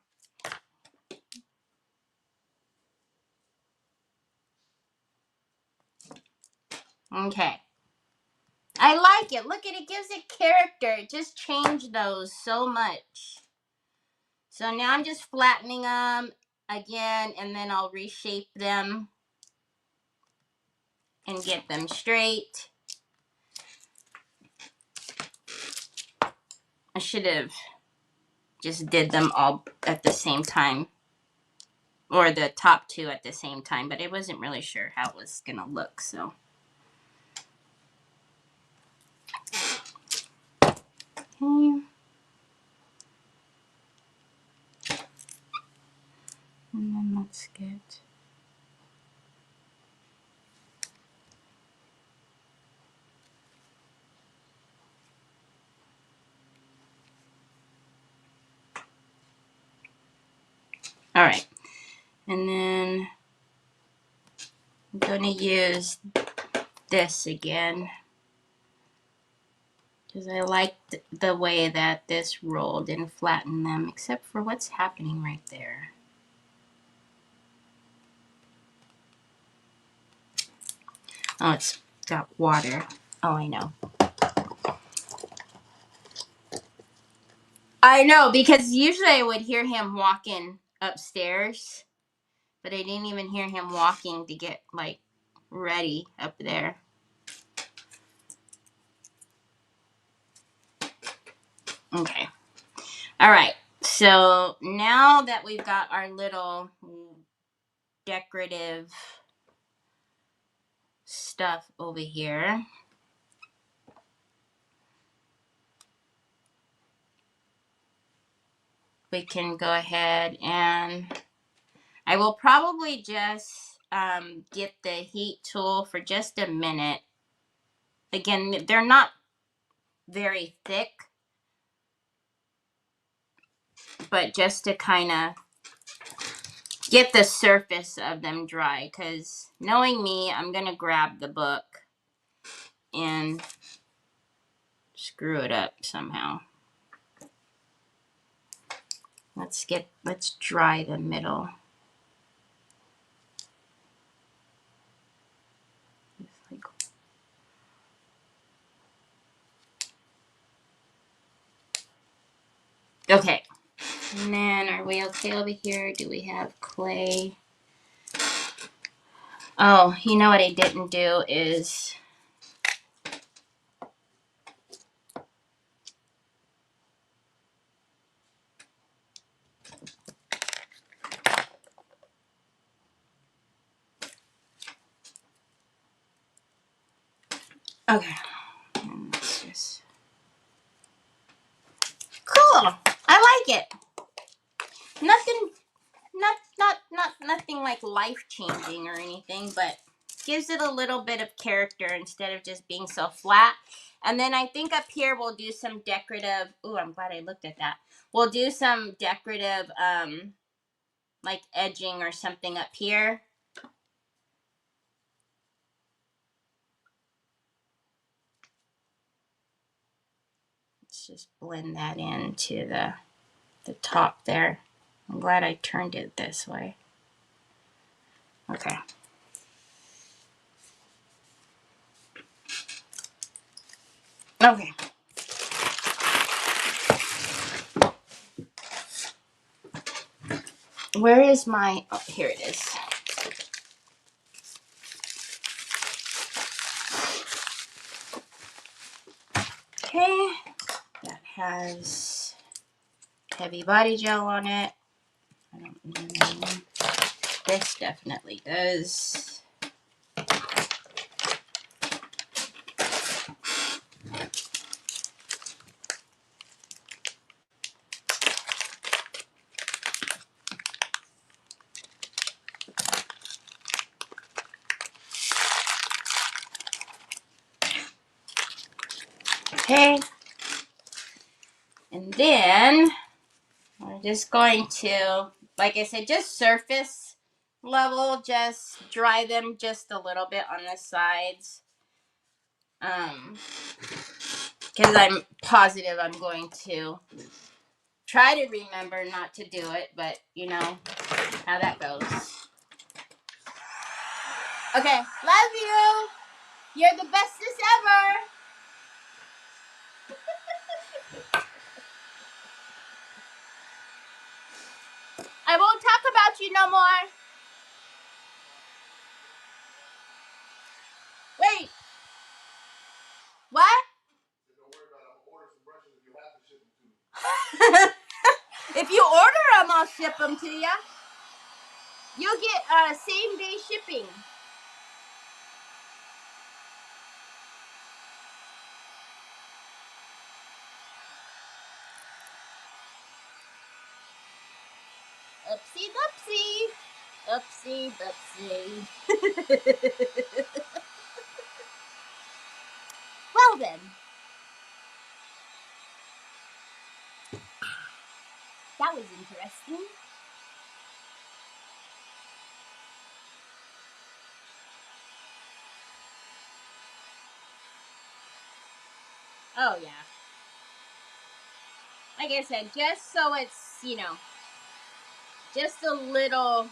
Okay. I like it. Look at it. Gives it character. It just changed those so much. So now I'm just flattening them again, and then I'll reshape them and get them straight. I should have just did them all at the same time, or the top two at the same time, but I wasn't really sure how it was gonna look, so. Okay. And then let's get. All right. And then I'm going to use this again because I liked the way that this rolled and flattened them, except for what's happening right there. Oh, it's got water. Oh, I know. I know, because usually I would hear him walking upstairs, but I didn't even hear him walking to get, like, ready up there. Okay. All right. So now that we've got our little decorative stuff over here, we can go ahead and I will probably just get the heat tool for just a minute. Again, they're not very thick, but just to kind of get the surface of them dry, because knowing me, I'm going to grab the book and screw it up somehow. let's dry the middle. Okay. And then are we okay over here? Do we have clay? Oh, you know what I didn't do is okay. And let's just cool. I like it. Nothing nothing like life changing or anything, but gives it a little bit of character instead of just being so flat. And then I think up here we'll do some decorative. Ooh, I'm glad I looked at that. We'll do some decorative like edging or something up here. Let's just blend that into the top there. I'm glad I turned it this way. Okay. Okay. Where is my, oh, here it is. Okay. That has heavy body gel on it. I don't know. This definitely does. Okay. And then we're just going to, like I said, just surface level, just dry them just a little bit on the sides. Because I'm positive I'm going to try to remember not to do it, but you know how that goes. Okay, love you. You're the bestest ever. I won't talk about you no more. Wait. What? Don't worry about it. I'm gonna order some brushes. If you have to ship them to me. If you order them, I'll ship them to you. You'll get same day shipping. Oopsie doopsie. Oopsie doopsie. Well then. That was interesting. Oh yeah. Like I said, just so it's, you know, just a little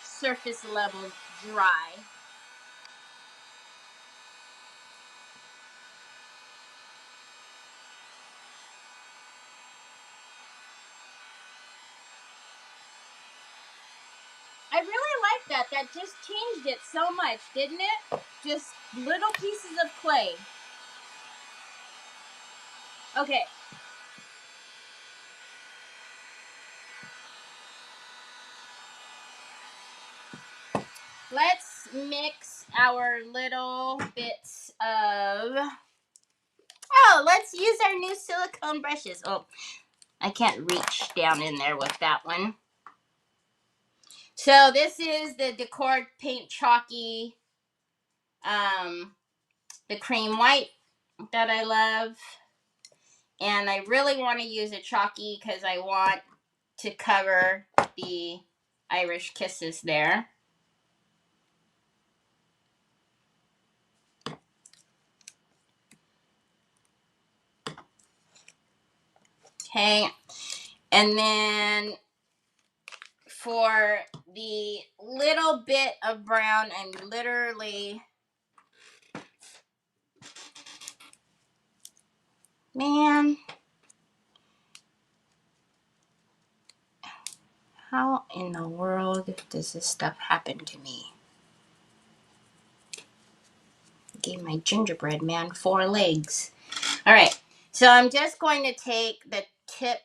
surface level dry. I really like that. That just changed it so much, didn't it? Just little pieces of clay. Okay. Let's mix our little bits of... Oh, let's use our new silicone brushes. Oh, I can't reach down in there with that one. So this is the Decor Paint Chalky, the cream white that I love. And I really want to use a chalky because I want to cover the Irish Kisses there. Okay. And then for the little bit of brown, I'm literally, man, how in the world does this stuff happen to me? Gave my gingerbread man 4 legs. All right, so I'm just going to take the tip.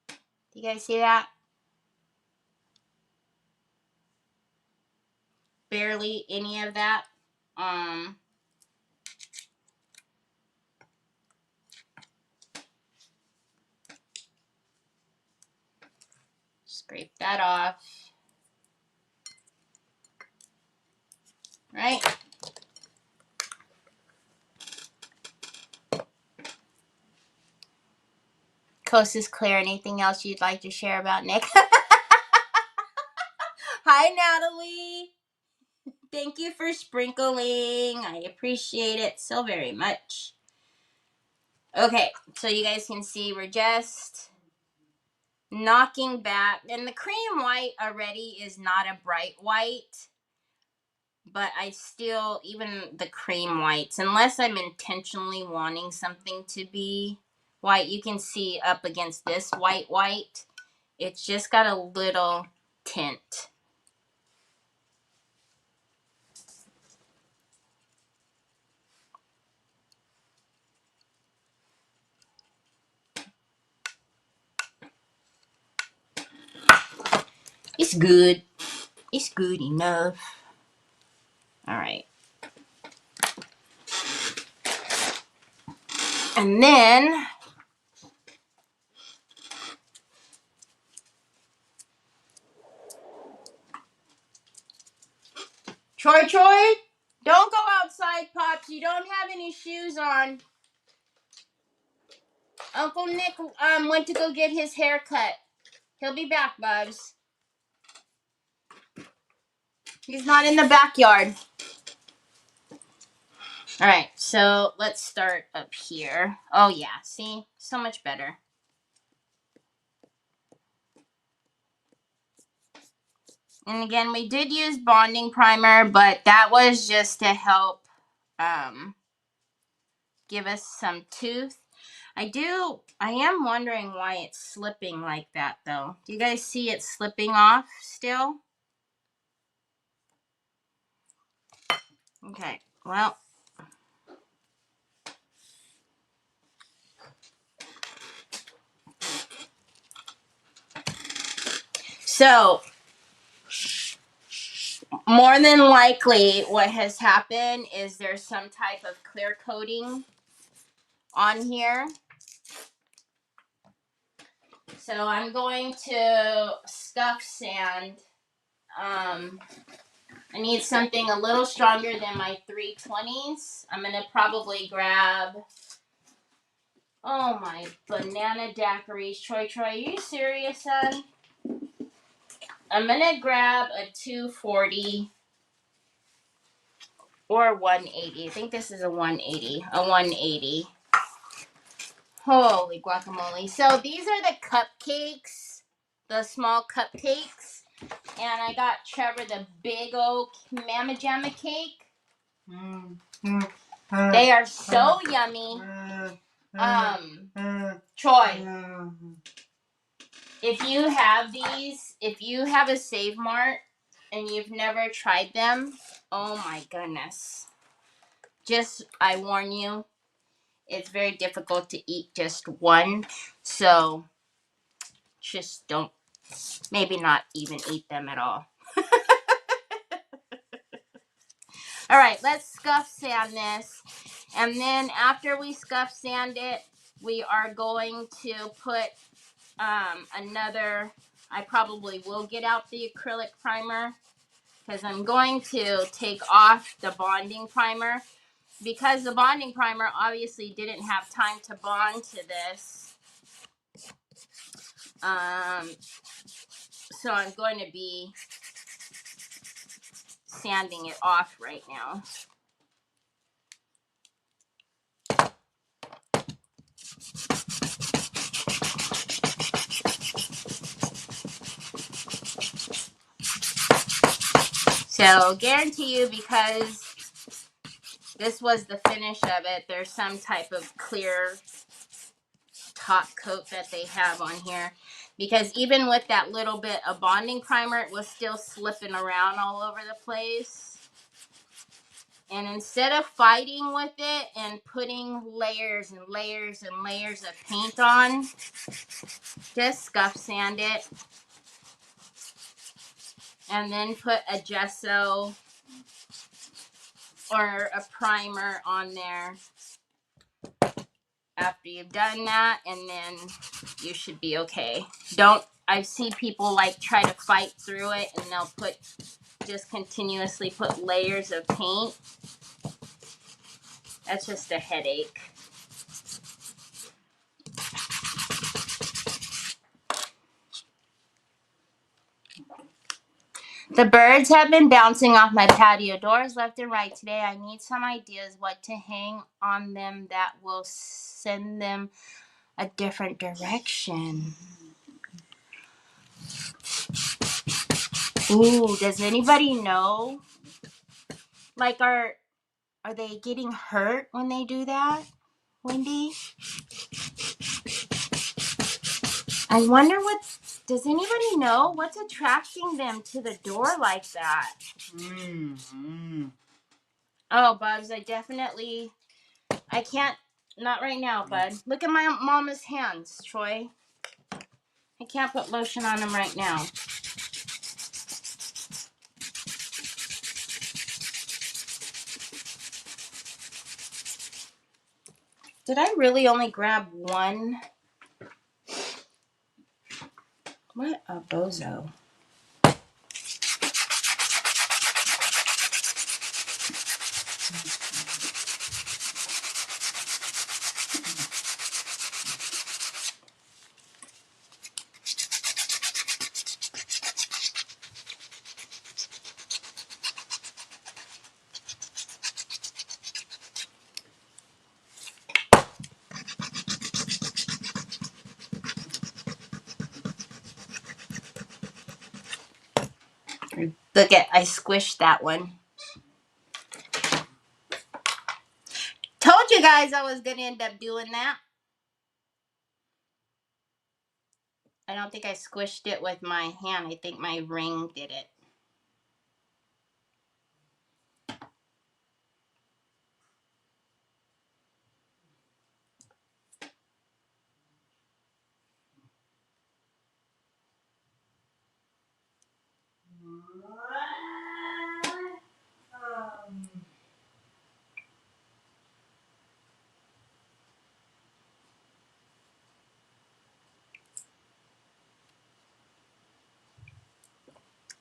Do you guys see that? Barely any of that. Scrape that off. Right? Coast is clear. Anything else you'd like to share about Nick? Hi, Natalie. Thank you for sprinkling. I appreciate it so very much. Okay, so you guys can see we're just knocking back. And the cream white already is not a bright white. But I still, even the cream whites, unless I'm intentionally wanting something to be white, you can see up against this white, it's just got a little tint. It's good. It's good enough. All right. And then Troy, don't go outside, Pops. You don't have any shoes on. Uncle Nick went to go get his hair cut. He'll be back, Bubs. He's not in the backyard. All right, so let's start up here. Oh yeah, see? So much better. And again, we did use bonding primer, but that was just to help give us some tooth. I am wondering why it's slipping like that though. Do you guys see it slipping off still? Okay, well. So, more than likely what has happened is there's some type of clear coating on here. So I'm going to scuff sand. I need something a little stronger than my 320s. I'm going to probably grab, oh my banana daiquiris. Troy, are you serious, son? I'm going to grab a 240 or 180. I think this is a 180. A 180. Holy guacamole. So these are the cupcakes, the small cupcakes. And I got Trevor the big old Mama Jamma cake. They are so yummy. Troy, if you have these, if you have a Save Mart and you've never tried them, oh my goodness. Just, I warn you, it's very difficult to eat just one. So, just don't, maybe not even eat them at all. All right, let's scuff sand this. And then after we scuff sand it, we are going to put another, I probably will get out the acrylic primer because I'm going to take off the bonding primer because the bonding primer obviously didn't have time to bond to this. So I'm going to be sanding it off right now. So guarantee you, because this was the finish of it, there's some type of clear top coat that they have on here, because even with that little bit of bonding primer, it was still slipping around all over the place. And instead of fighting with it and putting layers and layers and layers of paint on, just scuff sand it and then put a gesso or a primer on there after you've done that, and then you should be okay. I've seen people like try to fight through it, and they'll just continuously put layers of paint. That's just a headache. The birds have been bouncing off my patio doors left and right today. I need some ideas what to hang on them that will send them a different direction. Ooh, does anybody know? Like, are they getting hurt when they do that, Wendy? I wonder does anybody know what's attracting them to the door like that? Oh, Bubs, I can't, not right now, bud. Look at my mama's hands, Troy. I can't put lotion on them right now. Did I really only grab one? What a bozo. Look at, I squished that one. Told you guys I was going to end up doing that. I don't think I squished it with my hand. I think my ring did it.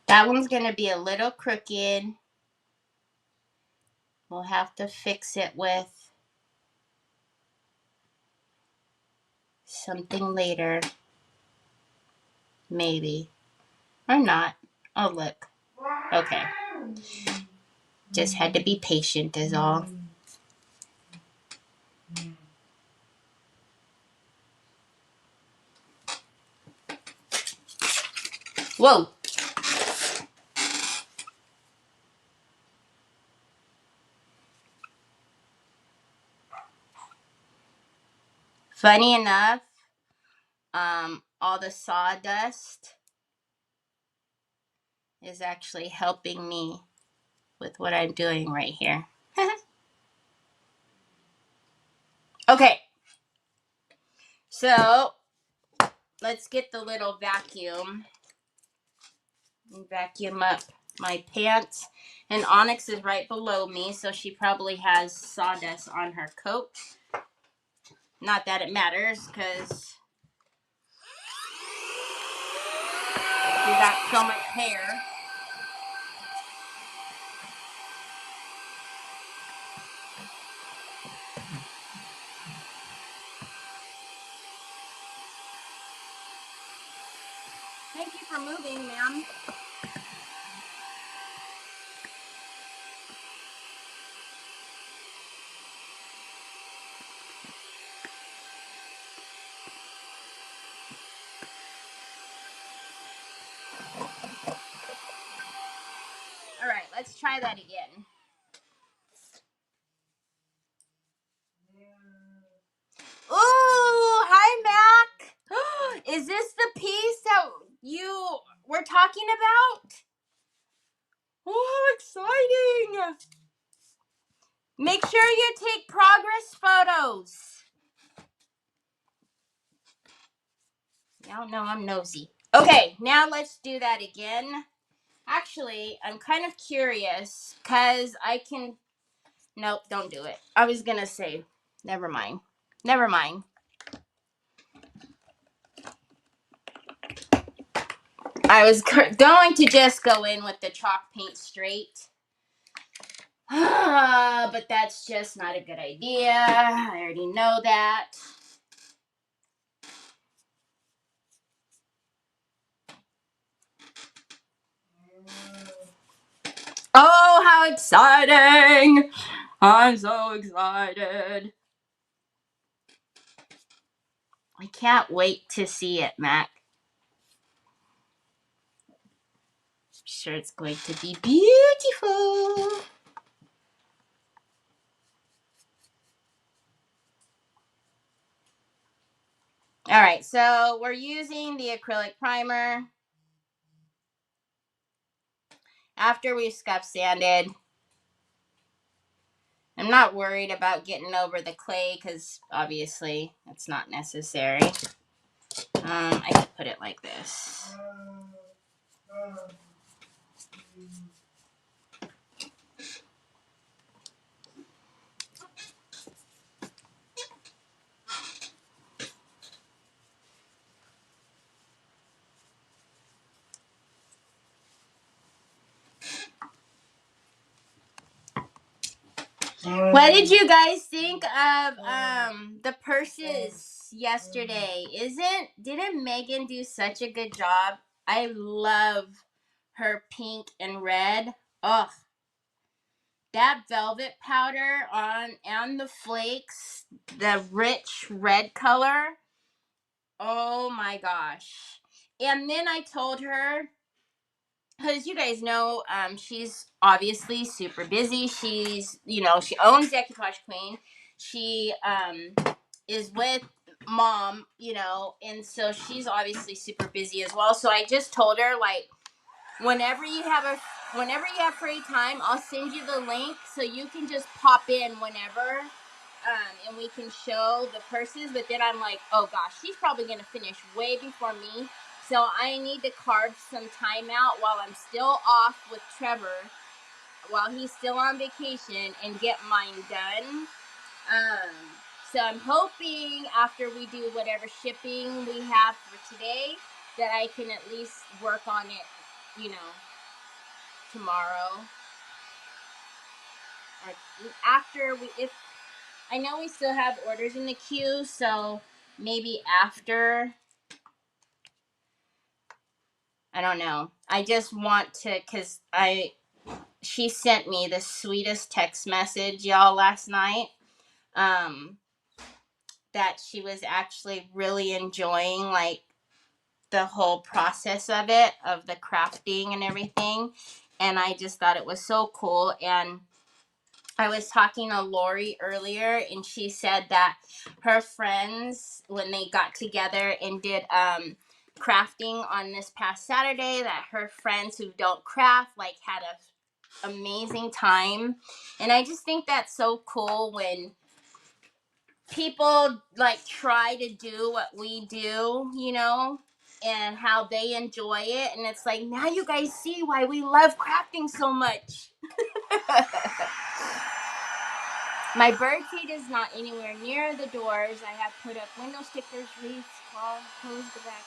That one's going to be a little crooked. We'll have to fix it with something later. Maybe. Or not. Oh, look. Okay. Just had to be patient is all. Whoa. Funny enough, all the sawdust is actually helping me with what I'm doing right here. Okay. So, let's get the little vacuum and vacuum up my pants. And Onyx is right below me, so she probably has sawdust on her coat. Not that it matters, because we got so much hair. Thank you for moving, ma'am. All right, Let's try that again. Ooh, hi, Mac. Is this the piece that you were talking about? Oh, exciting. Make sure you take progress photos. Y'all know I'm nosy. Okay, now let's do that again. Actually, I'm kind of curious because I can... Nope, don't do it. I was going to say, never mind. Never mind. I was going to just go in with the chalk paint straight. But that's just not a good idea. I already know that. Oh, how exciting! I'm so excited. I can't wait to see it, Mac. I'm sure it's going to be beautiful. All right, so we're using the acrylic primer after we've scuff sanded. I'm not worried about getting over the clay because obviously it's not necessary. I could put it like this. What did you guys think of the purses yesterday? Didn't Megan do such a good job? I love her pink and red. Ugh. That velvet powder on the flakes, the rich red color. Oh my gosh. And then I told her, because you guys know, she's obviously super busy. She's, she owns Decoupage Queen. She is with mom, and so she's obviously super busy as well. So I just told her, like, whenever you have free time, I'll send you the link so you can just pop in whenever, and we can show the purses. But then I'm like, oh gosh, she's probably gonna finish way before me. So I need to carve some time out while I'm still off with Trevor, while he's still on vacation, and get mine done. So I'm hoping after we do whatever shipping we have for today, that I can at least work on it, tomorrow. Or after if I know we still have orders in the queue, so maybe after. I don't know. I just want to, because she sent me the sweetest text message, y'all, last night. That she was actually really enjoying, like, the whole process of it, of the crafting and everything. And I just thought it was so cool. And I was talking to Lori earlier, and she said that her friends, when they got together and did crafting on this past Saturday, that her friends who don't craft, like, had an amazing time. And I just think that's so cool when people, like, try to do what we do, and how they enjoy it. And it's like, now you guys see why we love crafting so much. My bird feed is not anywhere near the doors. I have put up window stickers, wreaths, close the back.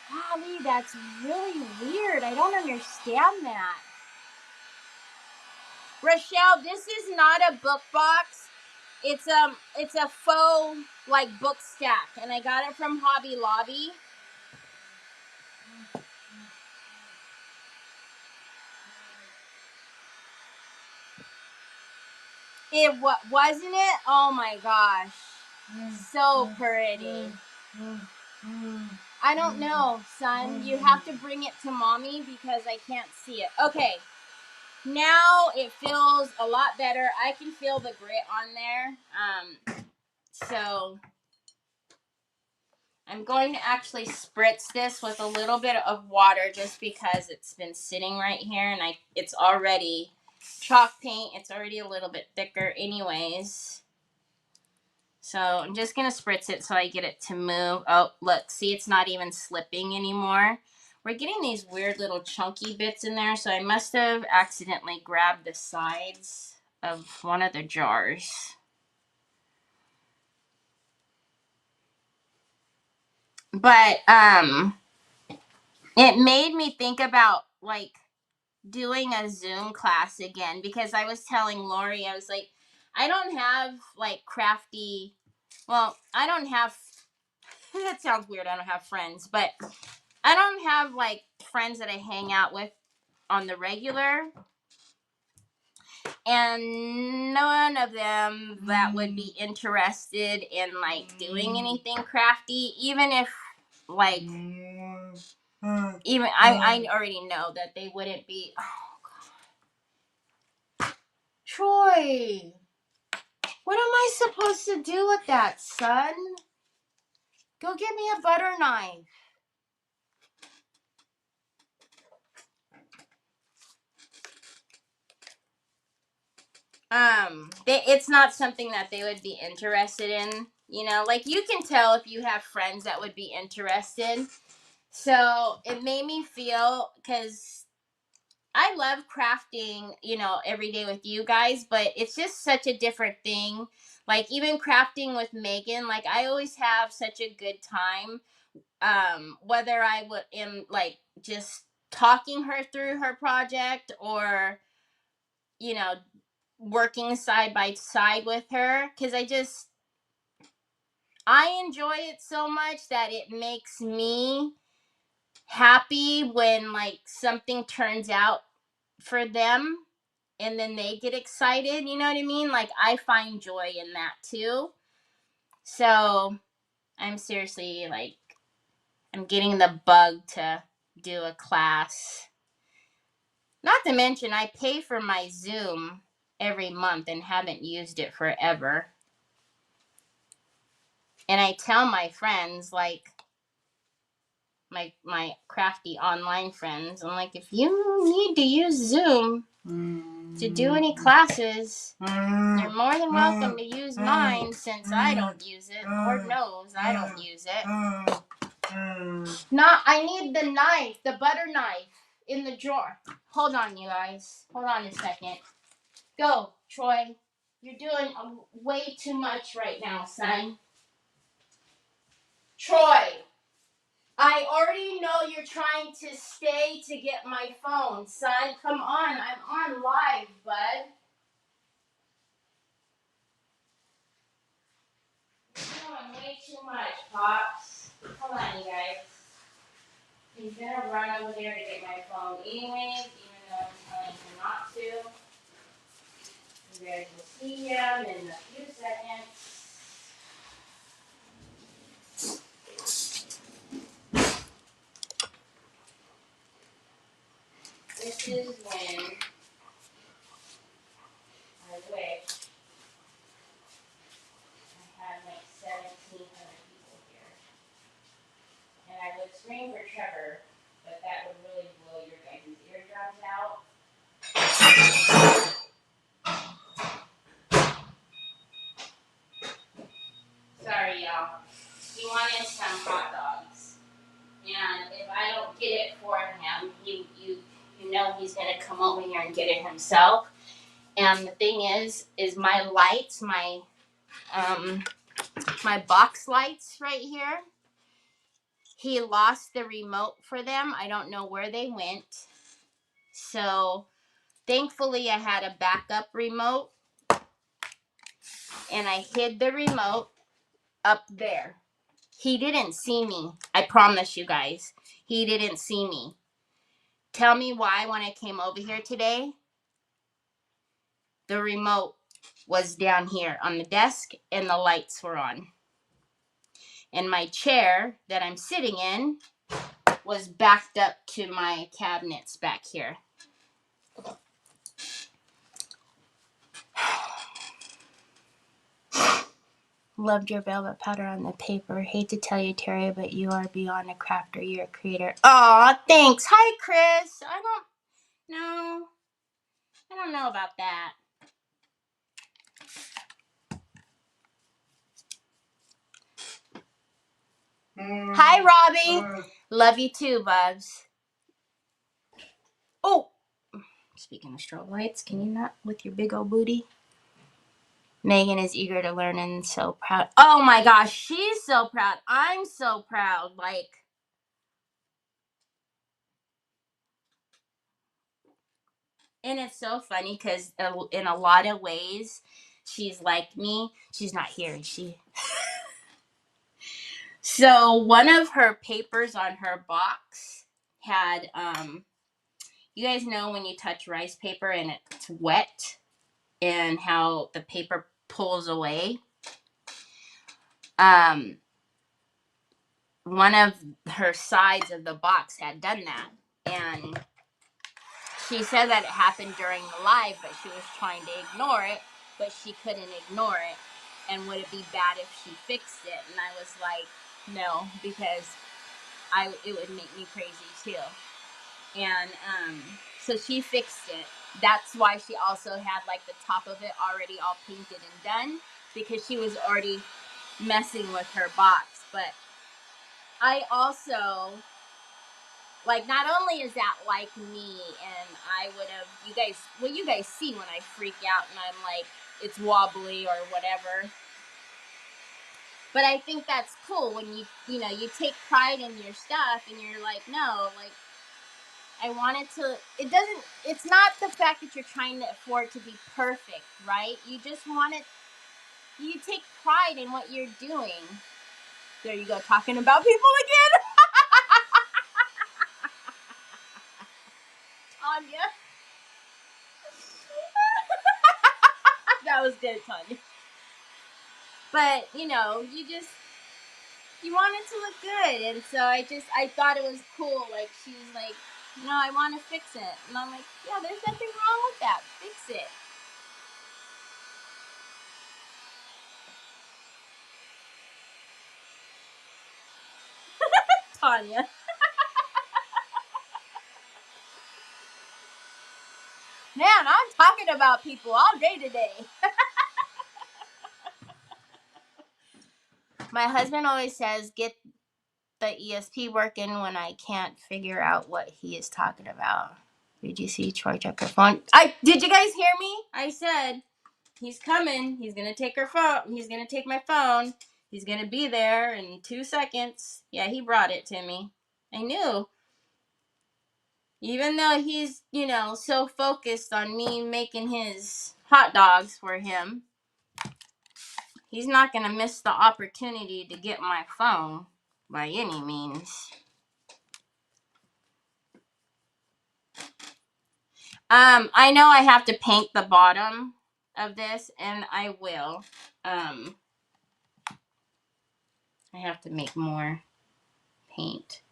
Golly, that's really weird. I don't understand that. Rochelle, this is not a book box. It's a faux, like, book stack, and I got it from Hobby Lobby. Wasn't it? Oh my gosh. So pretty. I don't know, son. You have to bring it to mommy because I can't see it. Okay. Now it feels a lot better. I can feel the grit on there. So I'm going to actually spritz this with a little bit of water just because it's been sitting right here and it's already chalk paint. It's already a little bit thicker anyways. So I'm just going to spritz it so I get it to move. Oh, look, see, it's not even slipping anymore. We're getting these weird little chunky bits in there, so I must have accidentally grabbed the sides of one of the jars. But it made me think about like doing a Zoom class again because I was telling Lori, I was like, I don't have like crafty, well, I don't have, that sounds weird, I don't have friends, but I don't have like friends that I hang out with on the regular, and none of them that would be interested in like doing anything crafty, even if like even I already know that they wouldn't be. Oh God. Troy, what am I supposed to do with that, son? Go get me a butter knife. It's not something that they would be interested in, you know, like you can tell if you have friends that would be interested. So it made me feel, because I love crafting, you know, every day with you guys, but it's just such a different thing. Like even crafting with Megan, like I always have such a good time. Whether I am like just talking her through her project or, you know, working side by side with her, because I enjoy it so much that it makes me happy when like something turns out for them and then they get excited, you know what I mean? Like I find joy in that too. So I'm seriously like, I'm getting the bug to do a class. Not to mention I pay for my Zoom every month and haven't used it forever. And I tell my friends, like my crafty online friends, I'm like, if you need to use Zoom to do any classes, you're more than welcome to use mine since I don't use it. Lord knows I don't use it. Not, I need the knife, the butter knife in the drawer. Hold on, you guys. Hold on a second. Go, Troy. You're doing way too much right now, son. Troy, I already know you're trying to stay to get my phone, son. Come on, I'm on live, bud. You're doing way too much, Pops. Hold on, you guys. He's gonna run over there to get my phone anyways, even though I'm telling him not to. You guys will see him in a few seconds. This is when I wish I had like 17 other people here. And I would scream for Trevor, but that would really blow your guys' eardrums out. Sorry, y'all. He wanted some hot dogs. And if I don't get it for him, you know he's gonna come over here and get it himself. And the thing is my lights, my box lights right here, he lost the remote for them. I don't know where they went. So thankfully I had a backup remote and I hid the remote up there. He didn't see me. I promise you guys. He didn't see me. Tell me why when I came over here today, the remote was down here on the desk and the lights were on. And my chair that I'm sitting in was backed up to my cabinets back here. Loved your velvet powder on the paper. Hate to tell you, Terry, but you are beyond a crafter. You're a creator. Aw, thanks. Hi, Chris. I don't know about that. Hi, Robbie. Love you too, Bubs. Oh, speaking of strobe lights, can you not with your big old booty? Megan is eager to learn and so proud. Oh my gosh, she's so proud. I'm so proud. Like, and it's so funny because in a lot of ways, she's like me. She's not here, is she? So one of her papers on her box had, you guys know when you touch rice paper and it's wet and how the paper pulls away. One of her sides of the box had done that, and she said that it happened during the live, but she was trying to ignore it, but she couldn't ignore it. And would it be bad if she fixed it? And I was like, no, because it would make me crazy too. And so she fixed it. That's why she also had like the top of it already all painted and done, because she was already messing with her box. But I also, like, not only is that like me, and I would have, you guys see when I freak out and I'm like, it's wobbly or whatever. But I think that's cool when you take pride in your stuff and you're like, no, like, I want it to, it's not the fact that you're trying for it to be perfect, right? You just want it, you take pride in what you're doing. There you go, talking about people again. Tanya. That was good, Tanya. But, you want it to look good. And so I thought it was cool. Like, she was like, no, I want to fix it. And I'm like, yeah, there's nothing wrong with that. Fix it. Tanya. Man, I'm talking about people all day today. My husband always says, get the ESP working when I can't figure out what he is talking about. Did you see Troy took her phone? Did you guys hear me? I said, he's coming. He's going to take her phone. He's going to take my phone. He's going to be there in 2 seconds. Yeah, he brought it to me. I knew. Even though he's, so focused on me making his hot dogs for him, he's not going to miss the opportunity to get my phone by any means. I know I have to paint the bottom of this, and I will. I have to make more paint.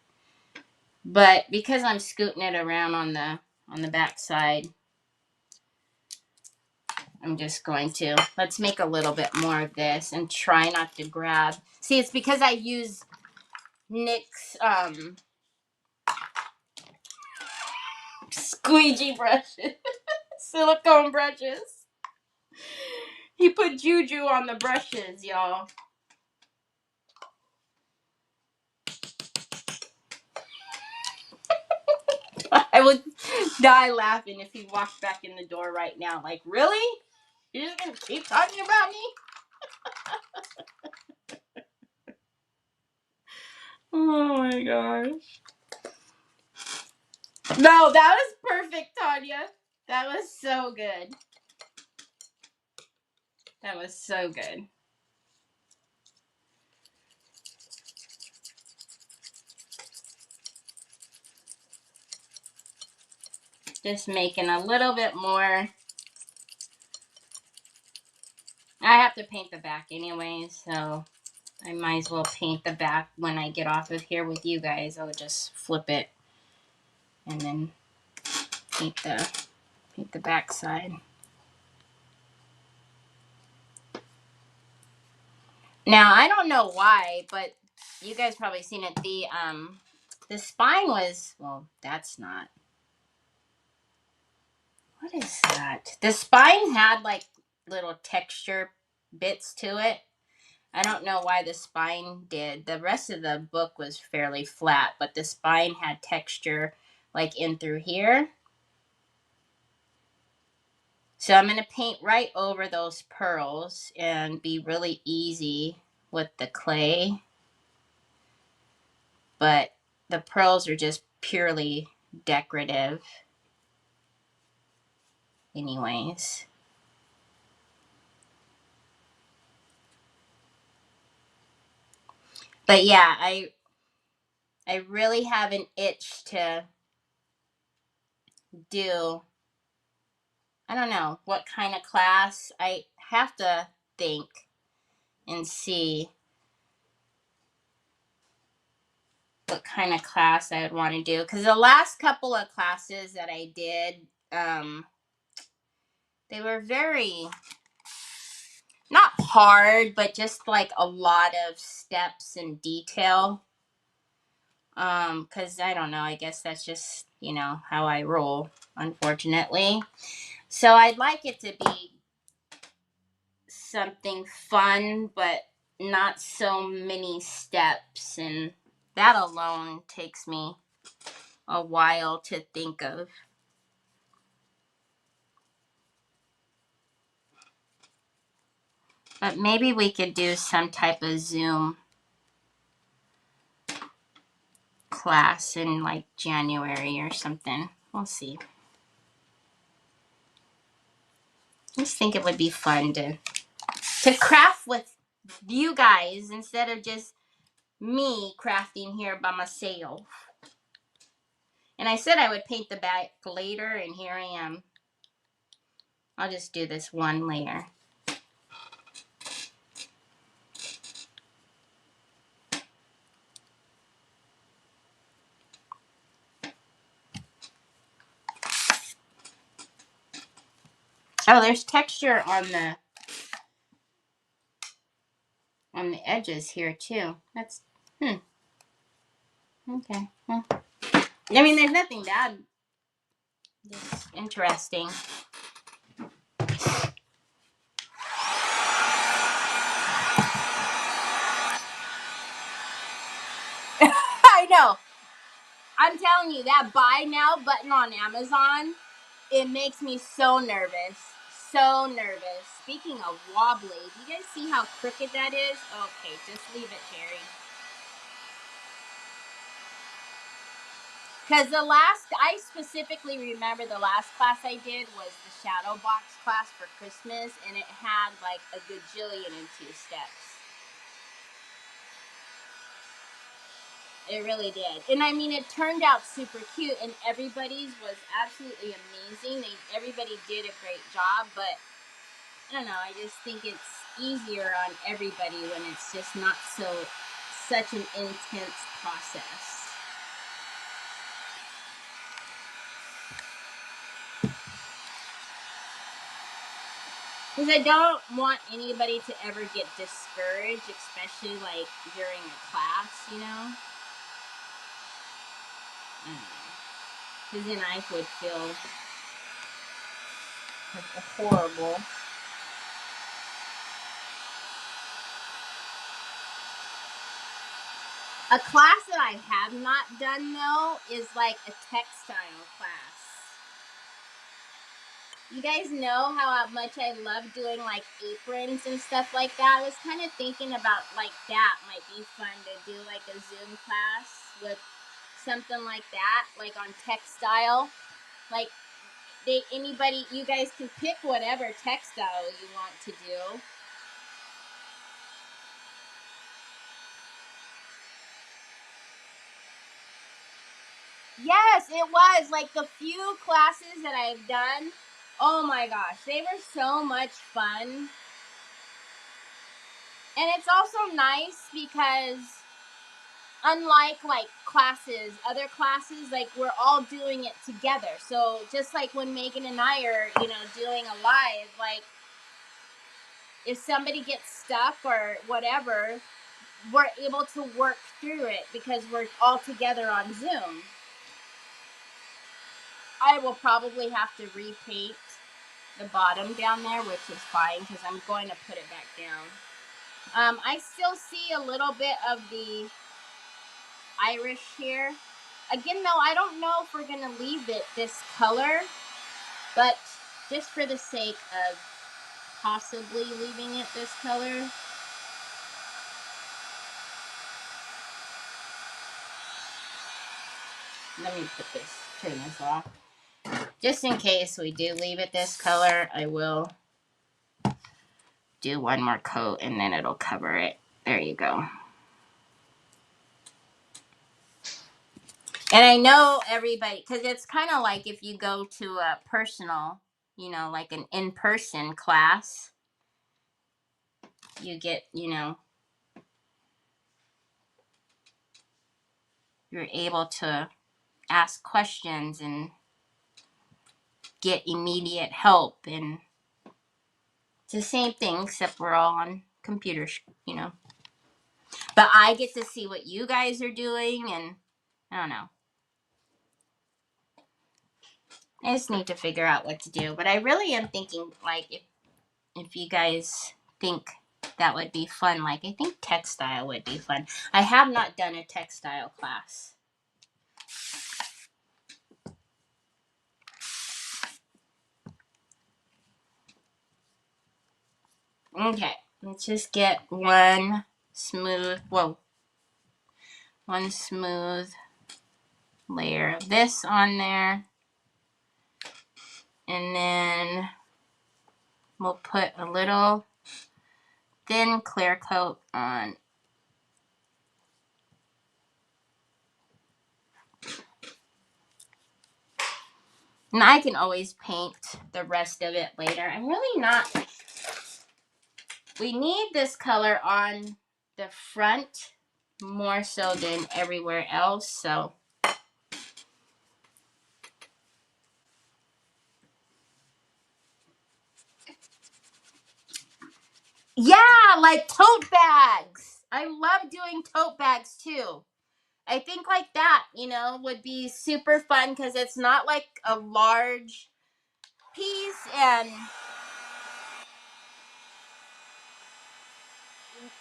But because I'm scooting it around on the back side, I'm just going to, let's make a little bit more of this and try not to grab. See, it's because I use NYX squeegee brushes, silicone brushes. He put juju on the brushes, y'all. I would die laughing if he walked back in the door right now. Like, really? You're just gonna keep talking about me? Oh my gosh. No, that was perfect, Tanya. That was so good. That was so good. Just making a little bit more. I have to paint the back anyway, so I might as well paint the back when I get off of here with you guys. I'll just flip it and then paint the back side. Now, I don't know why, but you guys probably seen it. The spine was, well, that's not. What is that? The spine had like little texture bits to it. I don't know why the spine did. The rest of the book was fairly flat, but the spine had texture like in through here. So I'm going to paint right over those pearls and be really easy with the clay. But the pearls are just purely decorative anyways. But yeah, I really have an itch to do, I don't know what kind of class. I have to think and see what kind of class I would want to do, because the last couple of classes that I did, they were very, not hard, but just like a lot of steps and detail. Because I don't know, I guess that's just, how I roll, unfortunately. So I'd like it to be something fun, but not so many steps, and that alone takes me a while to think of. But maybe we could do some type of Zoom class in like January or something. We'll see. I just think it would be fun to craft with you guys instead of just me crafting here by myself. And I said I would paint the back later, and here I am. I'll just do this one layer. Oh, there's texture on the edges here too. That's okay. Well, I mean, there's nothing bad. Just interesting. I know. I'm telling you, that buy now button on Amazon, it makes me so nervous. So nervous. Speaking of wobbly, do you guys see how crooked that is? Okay, just leave it, Terry. Because I specifically remember the last class I did was the shadow box class for Christmas, and it had like a gajillion and 2 steps. It really did. And I mean, it turned out super cute, and everybody's was absolutely amazing. Everybody did a great job, but I don't know, I just think it's easier on everybody when it's just not such an intense process. Because I don't want anybody to ever get discouraged, especially like during a class, Because then I would feel horrible. A class that I have not done, though, is like a textile class. You guys know how much I love doing like aprons and stuff like that. I was kind of thinking about like that might be fun to do like a Zoom class with something like that, like on textile. Like you guys can pick whatever textile you want to do. Yes, it was like the few classes that I've done. Oh my gosh, they were so much fun. And it's also nice because unlike like other classes, like we're all doing it together. So just like when Megan and I are, doing a live, like if somebody gets stuck or whatever, we're able to work through it because we're all together on Zoom. I will probably have to repaint the bottom down there, which is fine because I'm going to put it back down. I still see a little bit of the Irish here. Again, though, I don't know if we're going to leave it this color, but just for the sake of possibly leaving it this color. Let me turn this off. Just in case we do leave it this color, I will do one more coat and then it'll cover it. There you go. And I know everybody, because it's kind of like if you go to a personal, you know, like an in-person class, you get, you know, you're able to ask questions and get immediate help. And it's the same thing, except we're all on computers, you know. But I get to see what you guys are doing, and I don't know. I just need to figure out what to do. But I really am thinking, like, if you guys think that would be fun, like, I think textile would be fun. I have not done a textile class. Okay, let's just get one smooth layer of this on there. And then we'll put a little thin clear coat on. And I can always paint the rest of it later. I'm really not. We need this color on the front more so than everywhere else, so. Yeah, like tote bags. I love doing tote bags too. I think like that, you know, would be super fun because it's not like a large piece and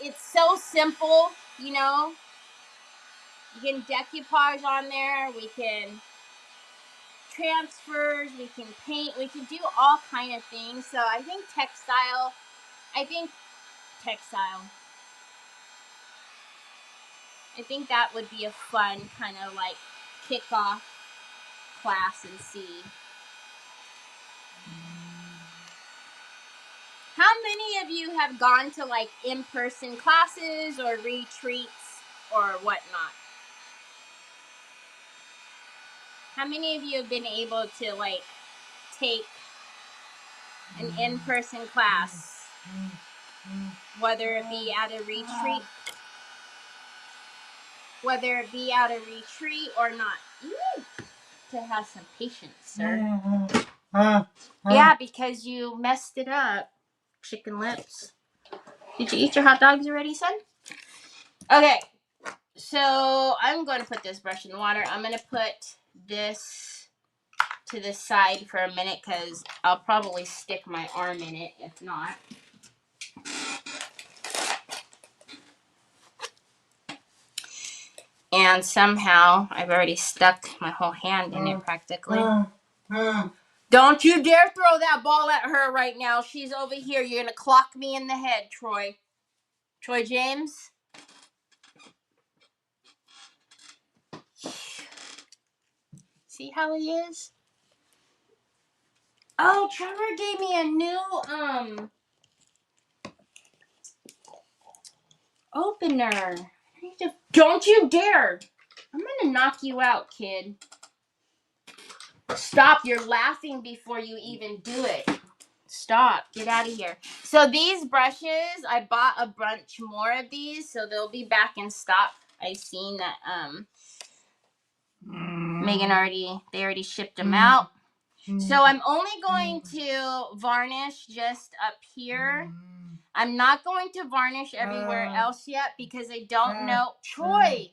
it's so simple, you know. You can decoupage on there. We can transfers. We can paint. We can do all kind of things. So I think textile. I think that would be a fun kind of like kickoff class and see. How many of you have gone to like in-person classes or retreats or whatnot? How many of you have been able to like take an in-person class, whether it be at a retreat or not? You need to have some patience, sir. Yeah, because you messed it up. Chicken lips. Did you eat your hot dogs already, son? Okay, so I'm going to put this brush in the water. I'm going to put this to the side for a minute because I'll probably stick my arm in it if not. And somehow I've already stuck my whole hand in it practically. Don't you dare throw that ball at her right now. She's over here. You're going to clock me in the head, Troy. Troy James. See how he is? Oh, Trevor gave me a new opener. Don't you dare. I'm going to knock you out, kid. Stop. You're laughing before you even do it. Stop. Get out of here. So these brushes, I bought a bunch more of these, so they'll be back in stock. I've seen that Megan they already shipped them out. So I'm only going to varnish just up here. I'm not going to varnish everywhere else yet because I don't know. Troy,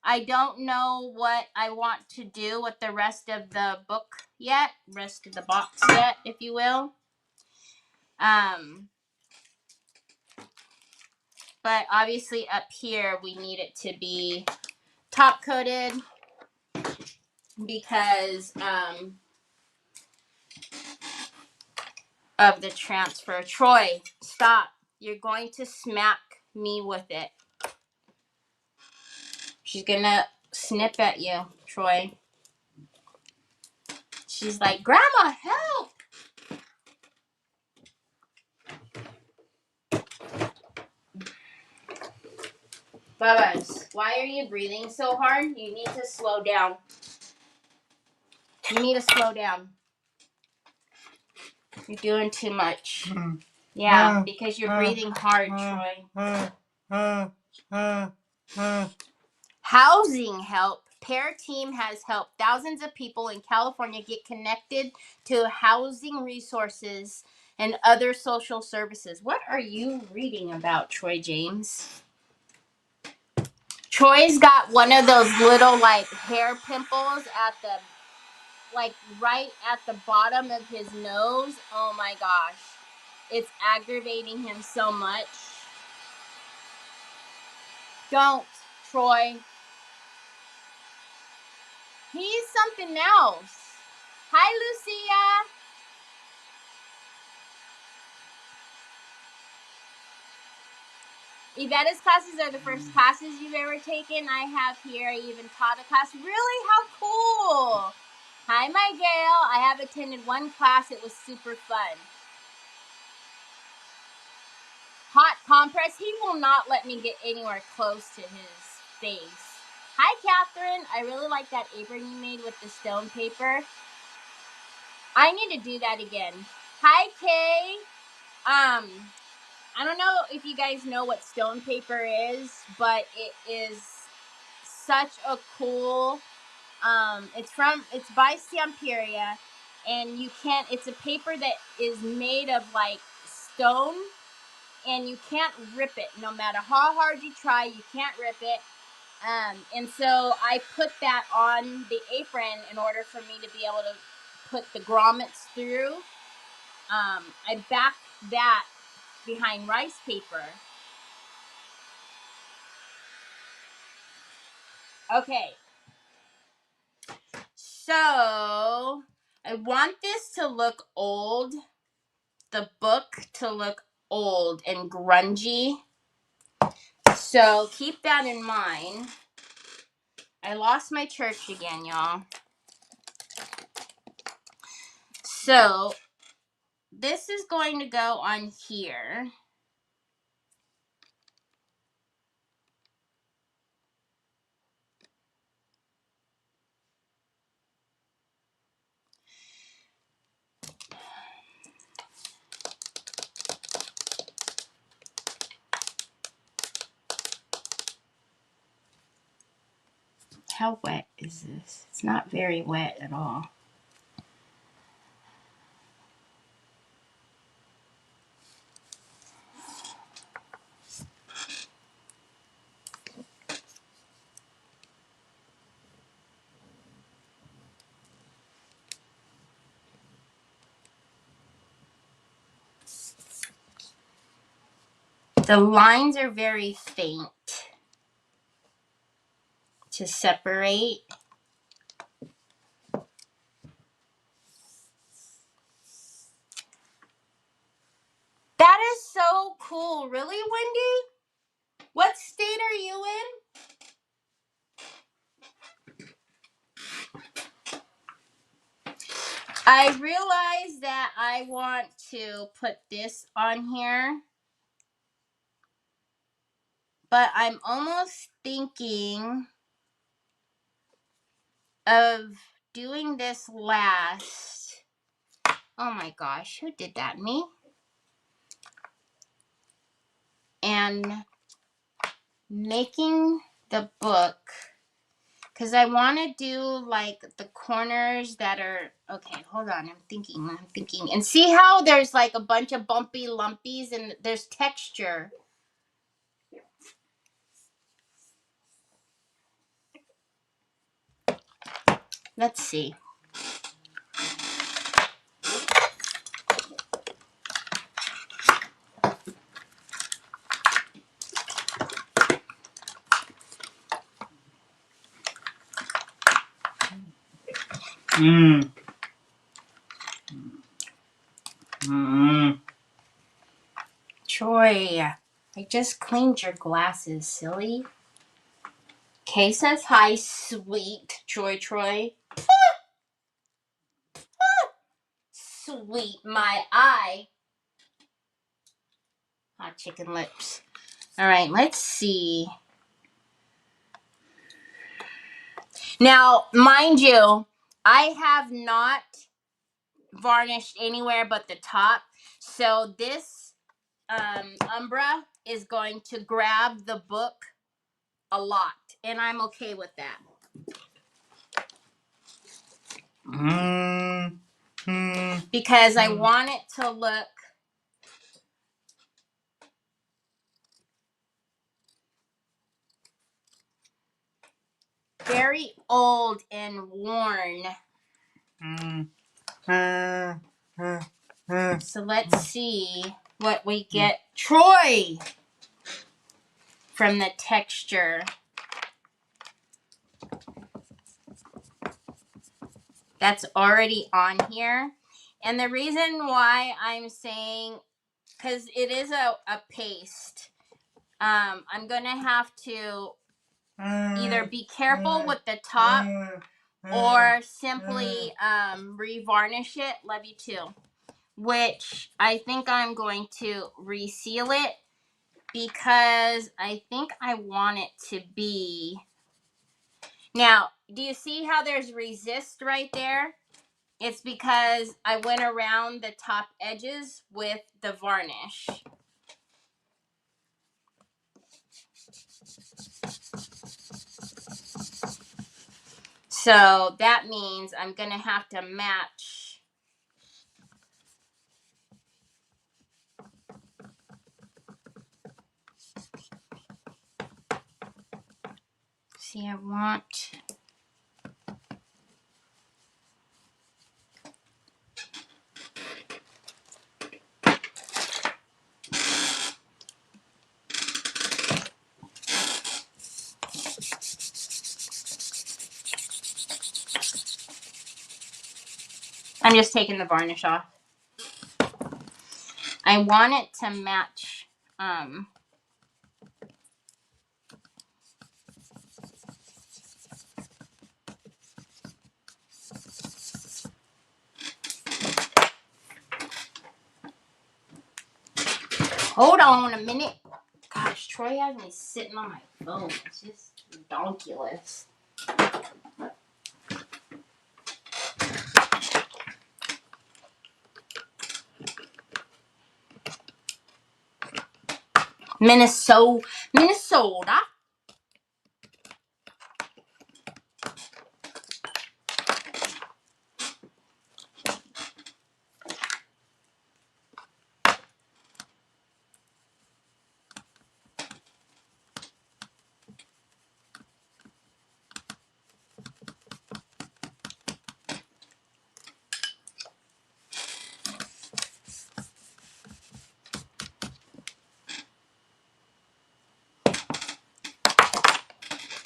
I don't know what I want to do with the rest of the book yet. Rest of the box yet, if you will. But obviously up here we need it to be top coated because of the transfer. Troy, stop. You're going to smack me with it. She's gonna snip at you, Troy. She's like, Grandma, help! Bubba's, why are you breathing so hard? You need to slow down. You need to slow down. You're doing too much. Yeah, because you're breathing hard, Troy. Housing help. Pear Team has helped thousands of people in California get connected to housing resources and other social services. What are you reading about, Troy James? Troy's got one of those little like hair pimples at the like right at the bottom of his nose. Oh my gosh. It's aggravating him so much. Don't, Troy. He's something else. Hi, Lucia. Yvette's classes are the first classes you've ever taken. I have here. I even taught a class. Really? How cool. Hi, my Gail. I have attended one class. It was super fun. Hot compress. He will not let me get anywhere close to his face. Hi, Catherine. I really like that apron you made with the stone paper. I need to do that again. Hi, Kay. I don't know if you guys know what stone paper is, but it is such a cool, it's by Samperia, and it's a paper that is made of like stone, and you can't rip it. No matter how hard you try, you can't rip it. And so I put that on the apron in order for me to be able to put the grommets through. I backed that behind rice paper. Okay. So I want this to look old, the book to look old and grungy. So keep that in mind. I lost my church again, y'all. So this is going to go on here. How wet is this? It's not very wet at all. The lines are very faint to separate. That is so cool. Really, Wendy? What state are you in? I realize that I want to put this on here, but I'm almost thinking of doing this last. Oh my gosh, who did that? Me? And making the book, Because I want to do like the corners that are, okay, hold on. I'm thinking. And see how there's like a bunch of bumpy lumpies and there's texture. Let's see. Mmm. Mmm. Troy, I just cleaned your glasses, silly. Kay says hi, sweet Troy. Sweet my eye. Hot chicken lips. All right, let's see. Now, mind you, I have not varnished anywhere but the top. So this Umbra is going to grab the book a lot. And I'm okay with that. Because I want it to look very old and worn. So let's see what we get. Troy! From the texture. That's already on here. And the reason why I'm saying, because it is a paste, I'm going to have to either be careful with the top or simply revarnish it. Love you too. Which I think I'm going to reseal it because I think I want it to be. Now, do you see how there's resist right there? It's because I went around the top edges with the varnish. So that means I'm going to have to match. See, I want. I'm just taking the varnish off. I want it to match. Hold on a minute. Gosh, Troy has me sitting on my phone. It's just ridiculous. Minnesota.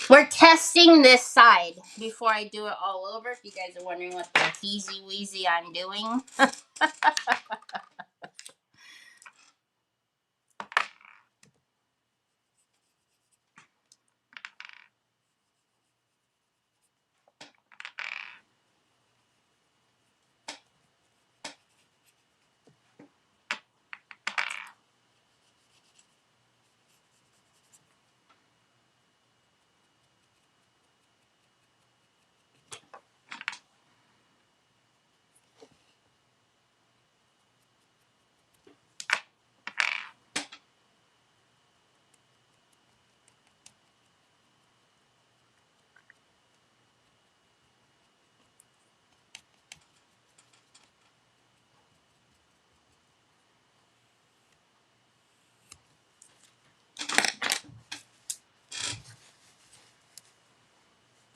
We're testing this side before I do it all over. If you guys are wondering what the heezy weezy I'm doing.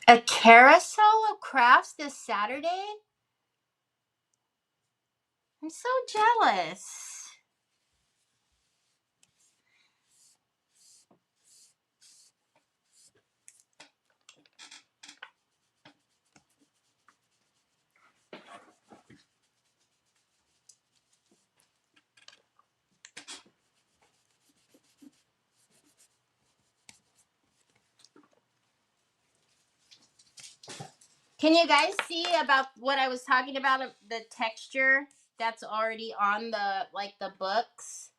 A carousel of crafts this Saturday? I'm so jealous. Can you guys see about what I was talking about, the texture that's already on the books?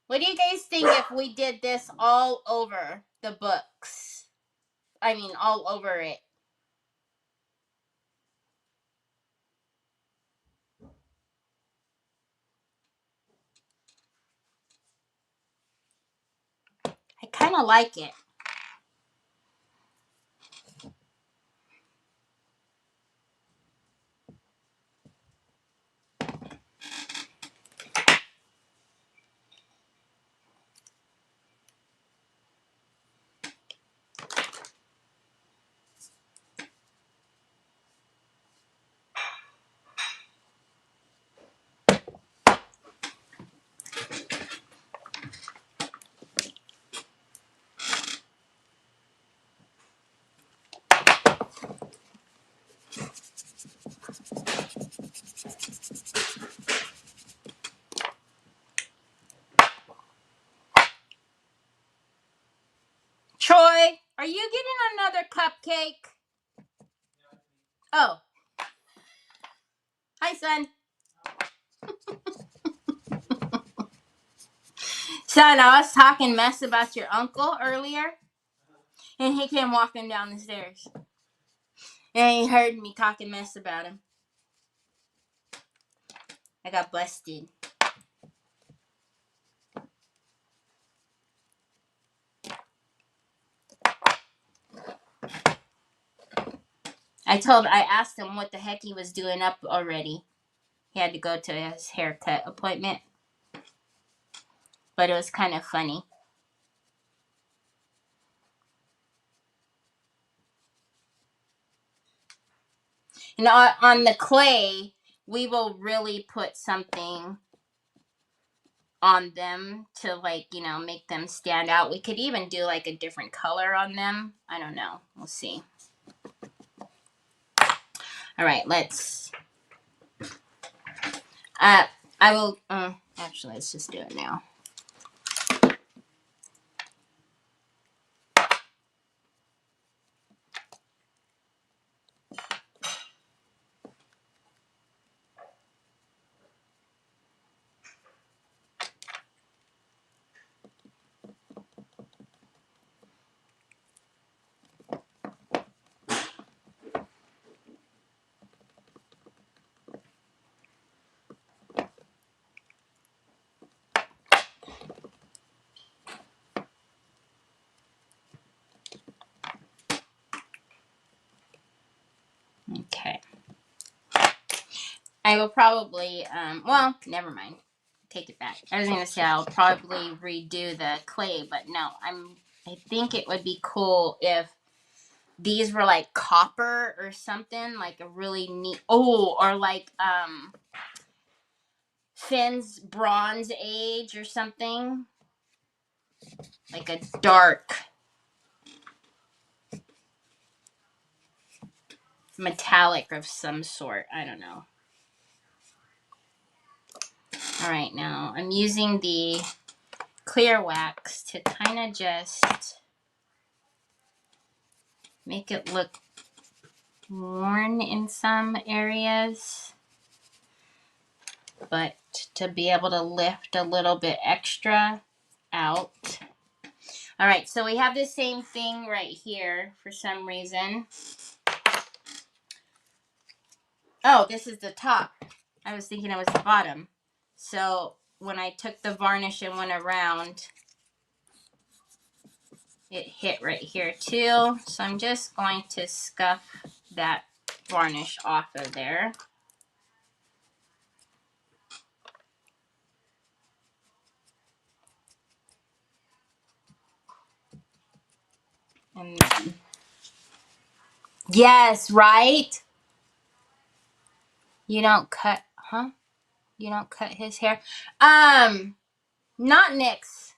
What do you guys think if we did this all over the books? I mean, all over it. I kind of like it. Troy, are you getting another cupcake? Oh. Hi, son. Son, I was talking mess about your uncle earlier, and he came walking down the stairs. And he heard me talking mess about him. I got busted. I asked him what the heck he was doing up already. He had to go to his haircut appointment. But it was kind of funny. And on the clay, we will really put something on them to, like, make them stand out. We could even do like a different color on them. I don't know. We'll see. All right, let's. I will. Actually, let's just do it now. Okay. I will probably. Well, never mind. Take it back. I was gonna say I'll probably redo the clay, but no. I think it would be cool if these were like copper or something, like a really neat. Oh, or like Finn's Bronze Age or something, like a dark metallic of some sort. I don't know. All right, now I'm using the clear wax to kind of just make it look worn in some areas, but to be able to lift a little bit extra out. All right, so we have the same thing right here for some reason. Oh, this is the top. I was thinking it was the bottom. So when I took the varnish and went around, it hit right here too. So I'm just going to scuff that varnish off of there. And then Yes, right? You don't cut, huh? You don't cut his hair? Not Nick's.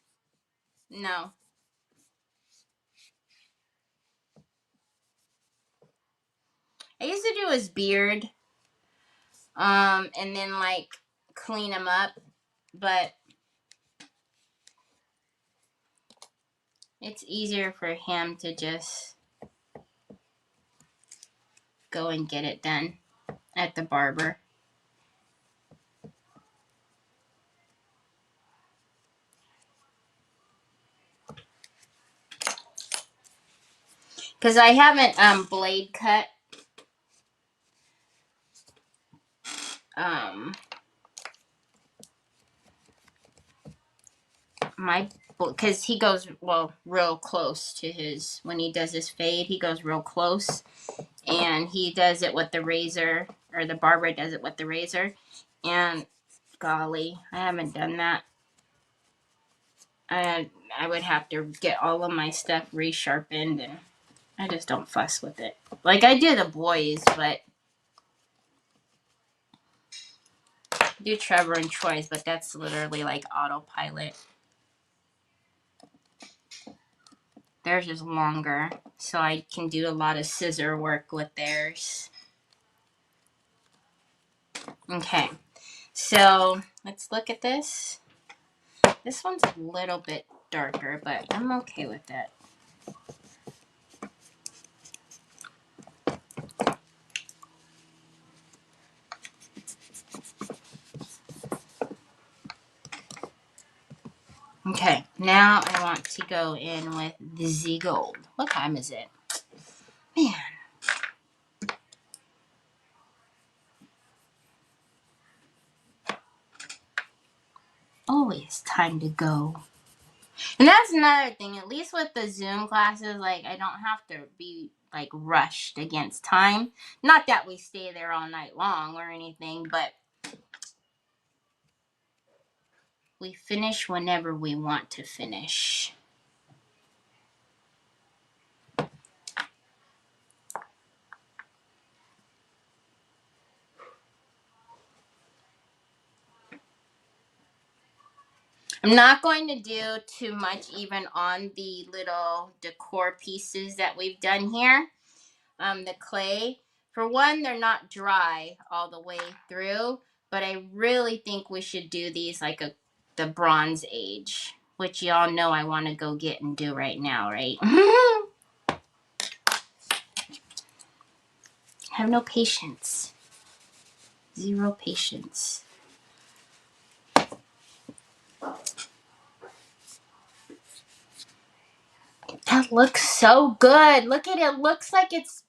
No. I used to do his beard, and then like clean him up, but it's easier for him to just go and get it done at the barber. Because I haven't blade cut my, because he goes, well, real close to his, when he does his fade, he goes real close, and he does it with the razor, or the barber does it with the razor, and golly, I haven't done that. I would have to get all of my stuff resharpened, and I just don't fuss with it. Like I do the boys, but I do Trevor and Troy's, but that's literally like autopilot. Theirs is longer, so I can do a lot of scissor work with theirs. Okay, so let's look at this. This one's a little bit darker, but I'm okay with that. Okay, now I want to go in with the Z Gold. What time is it? Man. Always time to go. And that's another thing, at least with the Zoom classes, like I don't have to be like rushed against time. Not that we stay there all night long or anything, but we finish whenever we want to finish. I'm not going to do too much even on the little decor pieces that we've done here. The clay, for one, they're not dry all the way through, but I really think we should do these like the Bronze Age, which y'all know I want to go get and do right now, right? I have no patience. Zero patience. That looks so good. Look at it. Looks like it's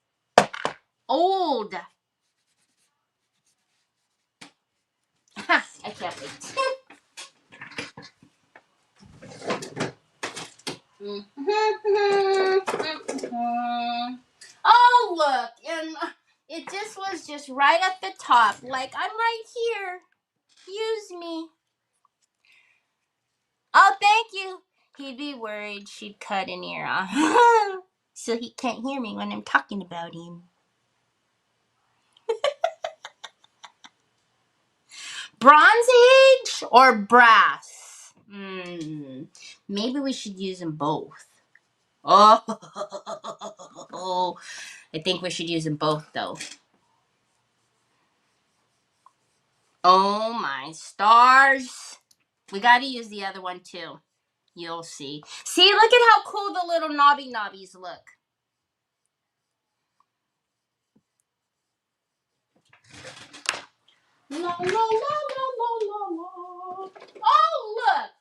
old. I can't wait. Oh, look. And it just was just right at the top. Like, I'm right here. Use me. Oh, thank you. He'd be worried she'd cut an ear off. So he can't hear me when I'm talking about him. Bronze Age or brass? Maybe we should use them both. Oh, I think we should use them both, though. Oh, my stars. We got to use the other one, too. You'll see. See, look at how cool the little knobbies look. La, la, la, la, la, la. Oh, look.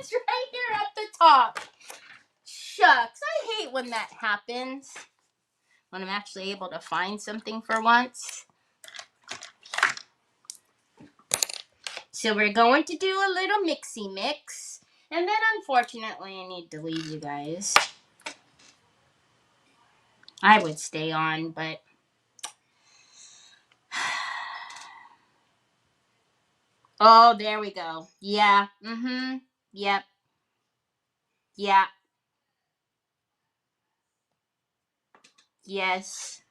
It's right here at the top. Shucks, I hate when that happens. When I'm actually able to find something for once. So we're going to do a little mixy mix. And then unfortunately I need to leave you guys. I would stay on, but oh, there we go. Yeah. Yep. Yeah. Yes.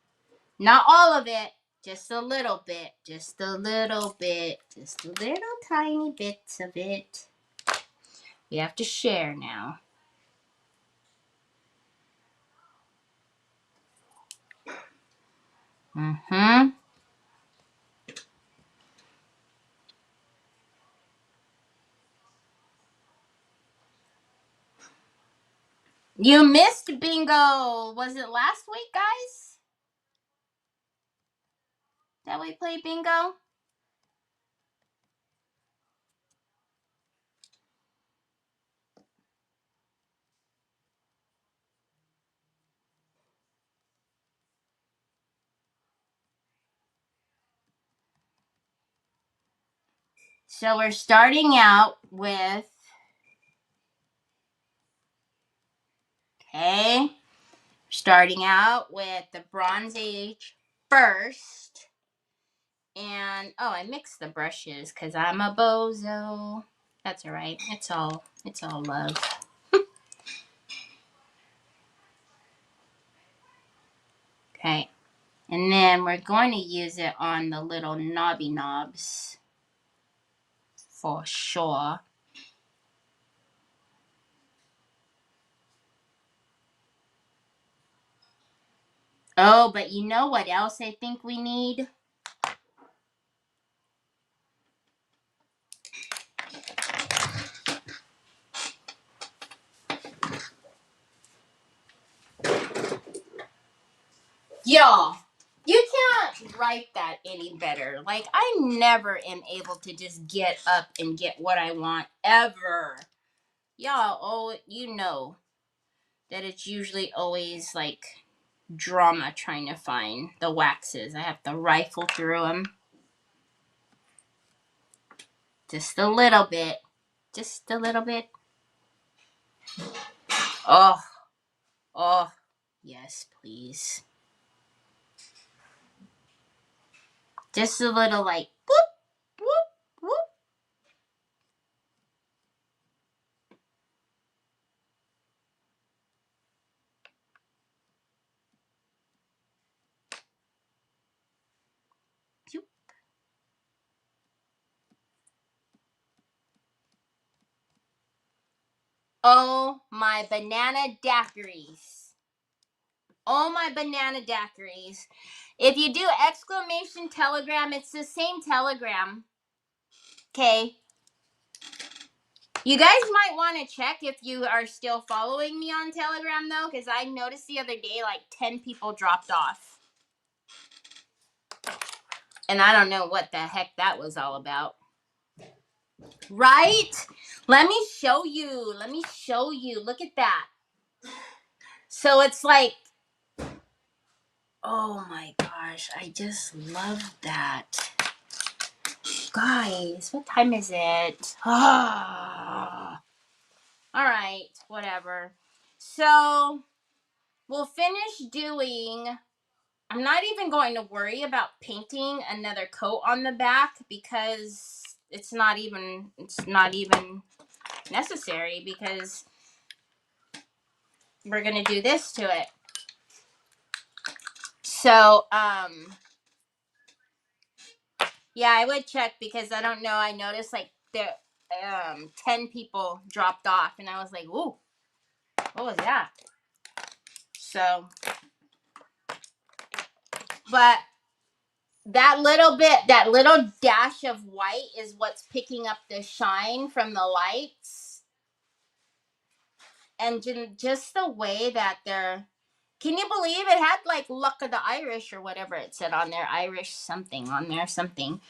Not all of it. Just a little bit. Just a little bit. Just a little tiny bits of it. We have to share now. Mm-hmm. You missed bingo. Was it last week, guys? That we played bingo? So we're starting out with, okay, starting out with the Bronze Age first. And, oh, I mixed the brushes because I'm a bozo. That's all right. It's all love. Okay. And then we're going to use it on the little knobby knobs for sure. Oh, but you know what else I think we need? Y'all, you can't write that any better. Like, I never am able to just get up and get what I want ever. Y'all, oh, you know that it's usually always like drama trying to find the waxes. I have to rifle through them. Just a little bit. Just a little bit. Oh, oh, yes, please. Just a little like, whoop, whoop, whoop. Oh, my banana daiquiris. Oh, my banana daiquiris. If you do exclamation telegram, it's the same telegram. Okay. You guys might want to check if you are still following me on Telegram, though, because I noticed the other day like 10 people dropped off. And I don't know what the heck that was all about. Right? Let me show you. Let me show you. Look at that. So it's like, oh my gosh, I just love that. Guys, what time is it? Ah. All right, whatever. So we'll finish doing, I'm not even going to worry about painting another coat on the back because it's not even necessary because we're going to do this to it. So, yeah, I would check because I don't know. I noticed like there 10 people dropped off and I was like, "Ooh, what was that?" So, but that little dash of white is what's picking up the shine from the lights. And just the way that they're, can you believe it had like Luck of the Irish or whatever it said on there, Irish something on there, something.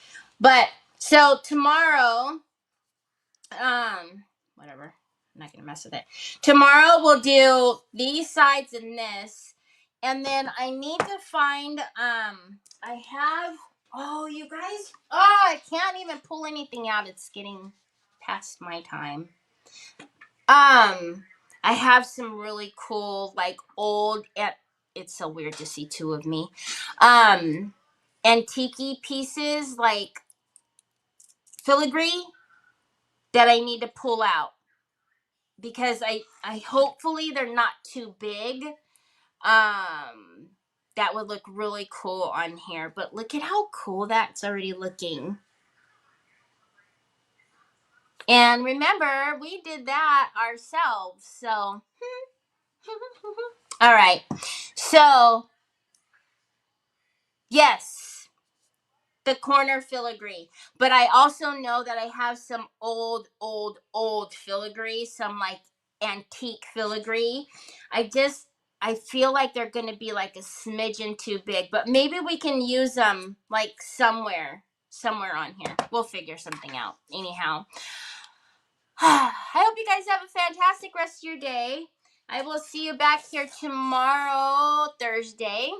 But so tomorrow, whatever, I'm not gonna mess with it. Tomorrow we'll do these sides and this, and then I need to find, I have, oh, you guys, oh, I can't even pull anything out. It's getting past my time. I have some really cool, like old, it's so weird to see two of me, antique pieces, like filigree that I need to pull out because I hopefully they're not too big. that would look really cool on here. But look at how cool that's already looking. And remember, we did that ourselves. So, all right. So, yes, the corner filigree. But I also know that I have some old filigree, some like antique filigree. I feel like they're going to be like a smidgen too big, but maybe we can use them like somewhere on here. We'll figure something out. Anyhow, I hope you guys have a fantastic rest of your day. I will see you back here tomorrow, Thursday.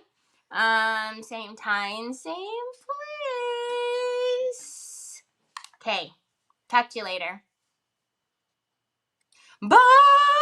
Same time, same place. Okay. Talk to you later. Bye.